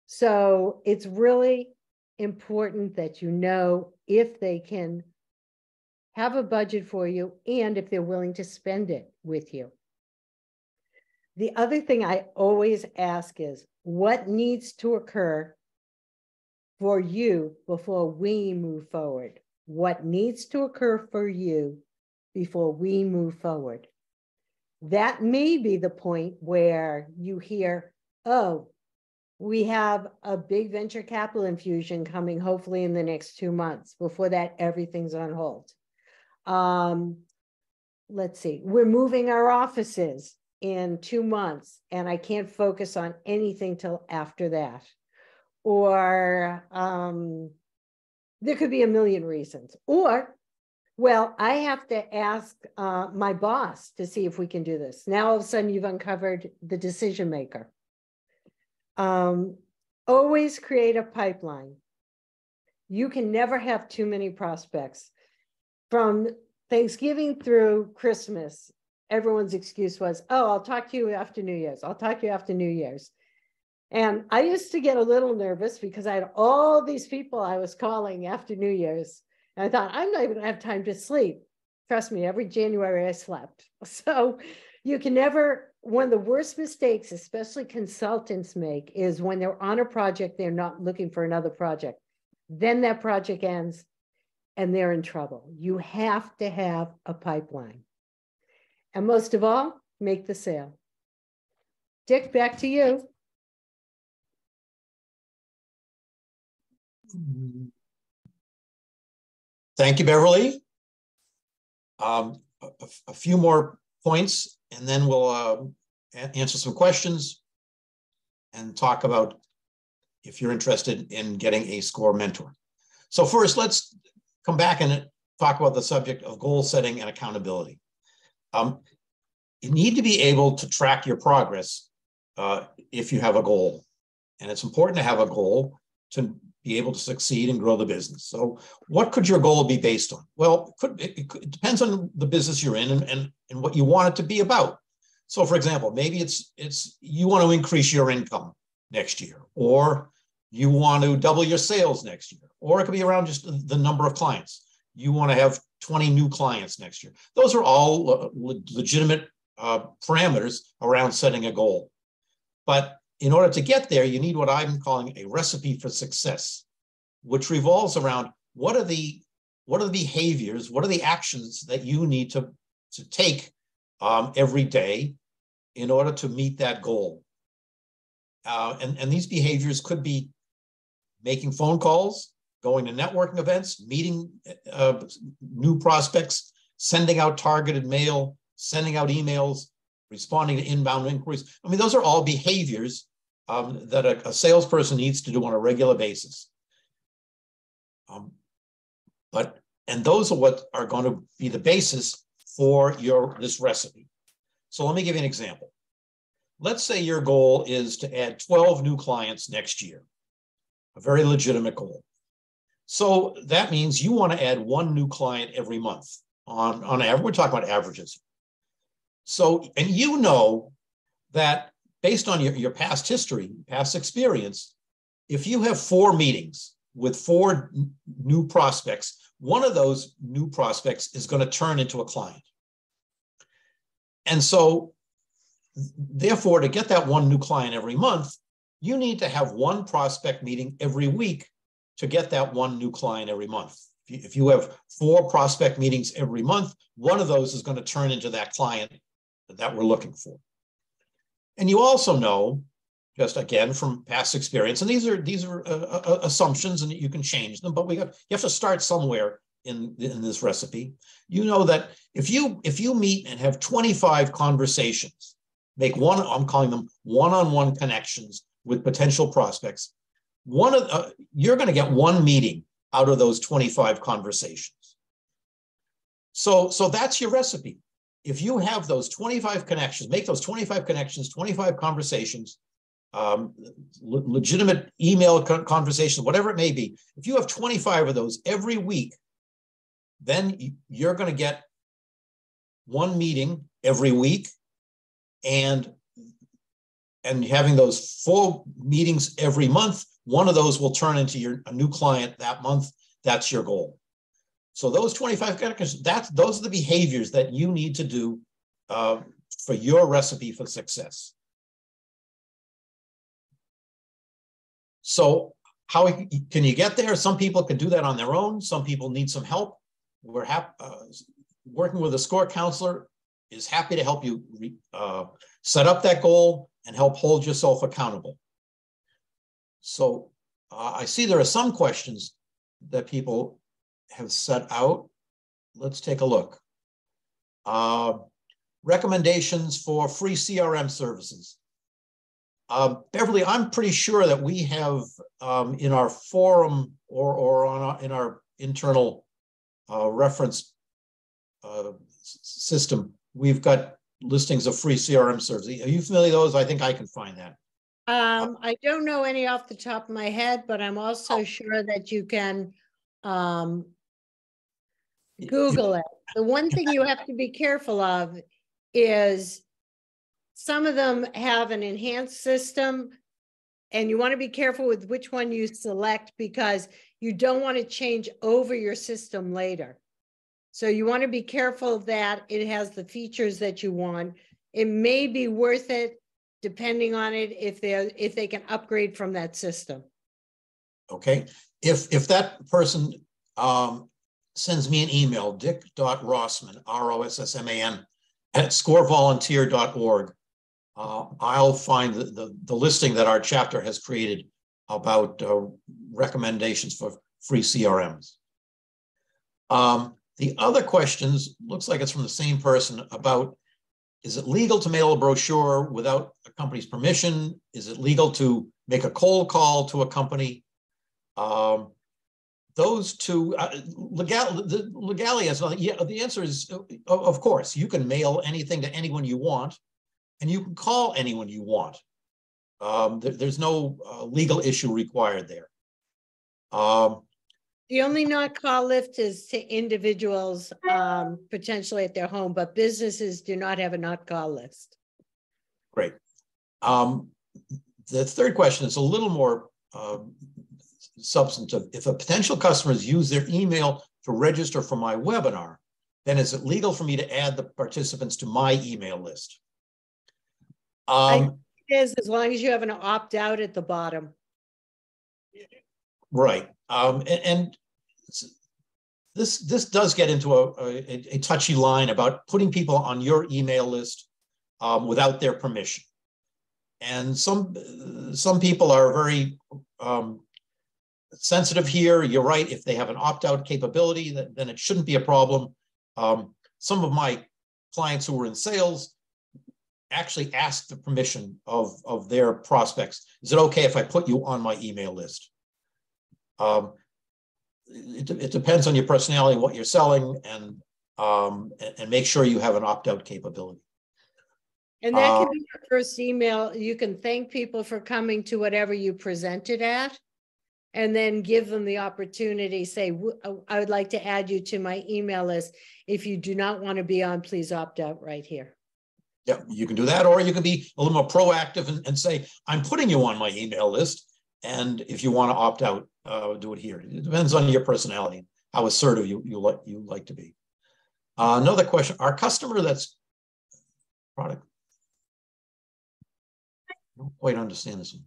So it's really important that you know if they can have a budget for you and if they're willing to spend it with you. The other thing I always ask is, what needs to occur for you before we move forward. What needs to occur for you before we move forward. That may be the point where you hear, oh, we have a big venture capital infusion coming hopefully in the next 2 months. Before that, everything's on hold. Let's see, we're moving our offices in 2 months and I can't focus on anything till after that. Or there could be a million reasons. Or, well, I have to ask my boss to see if we can do this. Now all of a sudden you've uncovered the decision maker. Always create a pipeline. You can never have too many prospects. From Thanksgiving through Christmas, everyone's excuse was, oh, I'll talk to you after New Year's. I'll talk to you after New Year's. And I used to get a little nervous because I had all these people I was calling after New Year's. And I thought, I'm not even gonna have time to sleep. Trust me, every January I slept. So you can never, one of the worst mistakes, especially consultants make, is when they're on a project, they're not looking for another project. Then that project ends and they're in trouble. You have to have a pipeline. And most of all, make the sale. Dick, back to you. Thank you, Beverly. A few more points, and then we'll answer some questions and talk about if you're interested in getting a SCORE mentor. So first, let's come back and talk about the subject of goal setting and accountability. You need to be able to track your progress if you have a goal. And it's important to have a goal to be able to succeed and grow the business. So what could your goal be based on? Well, it depends on the business you're in and what you want it to be about. So for example, maybe it's you want to increase your income next year, or you want to double your sales next year, or it could be around just the number of clients. You want to have 20 new clients next year. Those are all legitimate parameters around setting a goal. But in order to get there, you need what I'm calling a recipe for success, which revolves around what are the behaviors, what are the actions that you need to take every day in order to meet that goal. And these behaviors could be making phone calls, going to networking events, meeting new prospects, sending out targeted mail, sending out emails, responding to inbound inquiries. I mean, those are all behaviors that a salesperson needs to do on a regular basis. And those are what are going to be the basis for this recipe. So let me give you an example. Let's say your goal is to add 12 new clients next year, a very legitimate goal. So that means you want to add 1 new client every month. On average, we're talking about averages. So, and you know that based on your past history, past experience, if you have 4 meetings with 4 new prospects, one of those new prospects is going to turn into a client. And so, therefore, to get that 1 new client every month, you need to have 1 prospect meeting every week to get that 1 new client every month. If you have 4 prospect meetings every month, one of those is going to turn into that client that we're looking for. And you also know, just again from past experience, and these are assumptions, and you can change them, but you have to start somewhere in this recipe. You know that if you meet and have 25 conversations, make I'm calling them one-on-one connections with potential prospects, you're going to get 1 meeting out of those 25 conversations. So that's your recipe. If you have those 25 connections, make those 25 connections, 25 conversations, legitimate email conversations, whatever it may be. If you have 25 of those every week, then you're going to get 1 meeting every week, and having those 4 meetings every month, one of those will turn into a new client that month. That's your goal. So those 25 connections, those are the behaviors that you need to do for your recipe for success. So how can you get there? Some people can do that on their own. Some people need some help. We're working with a SCORE counselor is happy to help you set up that goal and help hold yourself accountable. So I see there are some questions that people have set out. Let's take a look. Recommendations for free CRM services. Beverly, I'm pretty sure that we have in our forum or in our internal reference system, we've got listings of free CRM services. Are you familiar with those? I think I can find that. I don't know any off the top of my head, but I'm also sure that you can Google it. The one thing you have to be careful of is some of them have an enhanced system, and you want to be careful with which one you select because you don't want to change over your system later. So you want to be careful that it has the features that you want. It may be worth it depending on it if they can upgrade from that system. Okay. If that person sends me an email, dick.rossman, R-O-S-S-M-A-N, at scorevolunteer.org, I'll find the listing that our chapter has created about recommendations for free CRMs. The other questions, looks like it's from the same person about, is it legal to mail a brochure without a company's permission? Is it legal to make a cold call to a company? Those two, legality, yeah, the answer is, of course, you can mail anything to anyone you want, and you can call anyone you want. There's no legal issue required there. The only not call lift is to individuals potentially at their home, but businesses do not have a not call list. Great. The third question is a little more substantive. If a potential customer has used their email to register for my webinar, then is it legal for me to add the participants to my email list? It is, as long as you have an opt out at the bottom. Right. And this does get into a touchy line about putting people on your email list without their permission. And some people are very sensitive here. You're right. If they have an opt-out capability, then it shouldn't be a problem. Some of my clients who were in sales actually asked the permission of their prospects. Is it okay if I put you on my email list? It depends on your personality, what you're selling, and make sure you have an opt-out capability. And that can be your first email. You can thank people for coming to whatever you presented at, and then give them the opportunity, say, I would like to add you to my email list. If you do not want to be on, please opt out right here. Yeah, you can do that, or you can be a little more proactive and say, I'm putting you on my email list. And if you want to opt out, do it here. It depends on your personality, how assertive you like to be. Another question, our customer that's product. I don't quite understand this one.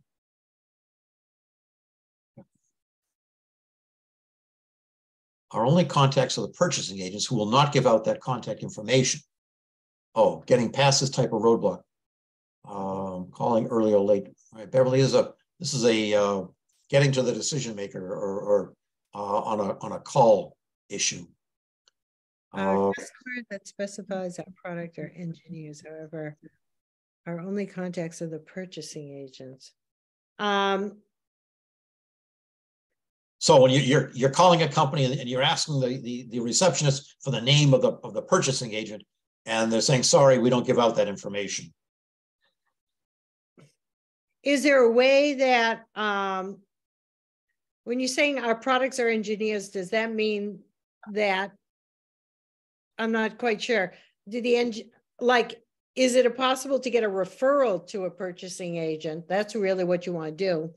Our only contacts are the purchasing agents who will not give out that contact information. Oh, getting past this type of roadblock. Calling early or late. All right, Beverly, this is a getting to the decision maker or on a call issue. Our customer that specifies our product or engineers, however, our only contacts are the purchasing agents. So when you're calling a company and you're asking the receptionist for the name of the purchasing agent, and they're saying, sorry, we don't give out that information. Is there a way that when you're saying our products are engineers, does that mean that, I'm not quite sure, is it possible to get a referral to a purchasing agent? That's really what you want to do,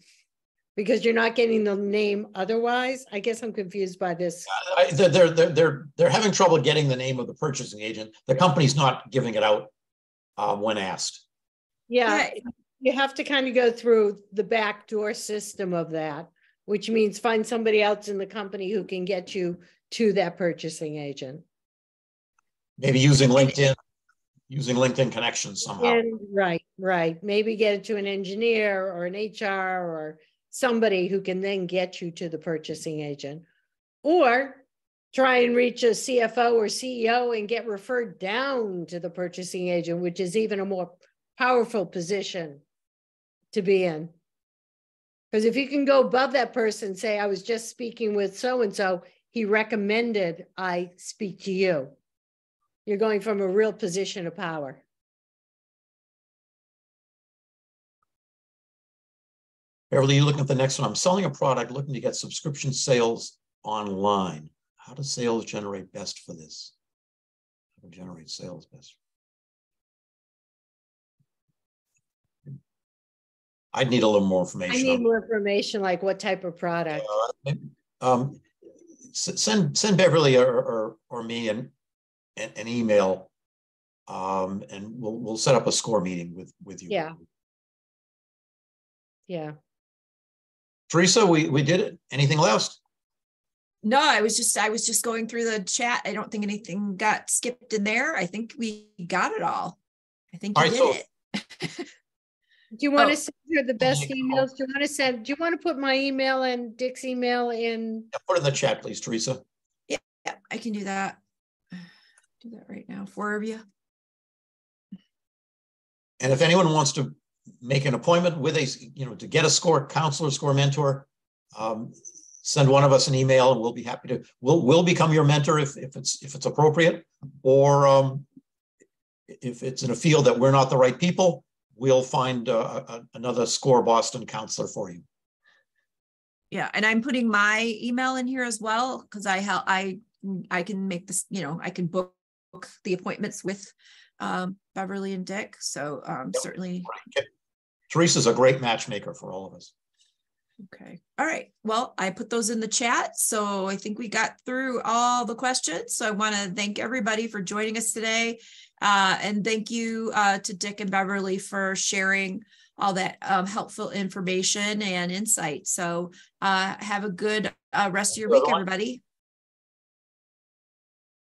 because you're not getting the name otherwise. I guess I'm confused by this. They're having trouble getting the name of the purchasing agent. The company's not giving it out when asked. Yeah, you have to kind of go through the backdoor system of that, which means find somebody else in the company who can get you to that purchasing agent. Maybe using LinkedIn connections somehow. And right. Maybe get it to an engineer or an HR or somebody who can then get you to the purchasing agent. Or try and reach a CFO or CEO and get referred down to the purchasing agent, which is even a more powerful position to be in. Because if you can go above that person, say, I was just speaking with so-and-so, he recommended I speak to you. You're going from a real position of power. Beverly, you looking at the next one. I'm selling a product looking to get subscription sales online. How do sales generate best for this? How to generate sales best? I'd need a little more information. I need more information, like what type of product. Send Beverly or me an email, and we'll set up a score meeting with you. Yeah. Teresa, we did it. Anything left? No, I was just going through the chat. I don't think anything got skipped in there. I think we got it all. I think you did it. Do you want to send her the best emails? Do you want to put my email and Dick's email in? Yeah, put it in the chat, please, Teresa. Yeah, I can do that. Do that right now for you. And if anyone wants to make an appointment with to get a score counselor, score mentor, send one of us an email, and we'll be happy to. We'll become your mentor if it's appropriate, or if it's in a field that we're not the right people, we'll find another SCORE Boston counselor for you. Yeah, and I'm putting my email in here as well, because I can make this, I can book the appointments with Beverly and Dick. So certainly. Teresa's a great matchmaker for all of us. Okay. All right. Well, I put those in the chat. So I think we got through all the questions. So I want to thank everybody for joining us today. And thank you to Dick and Beverly for sharing all that helpful information and insight. So have a good rest of your week, everybody.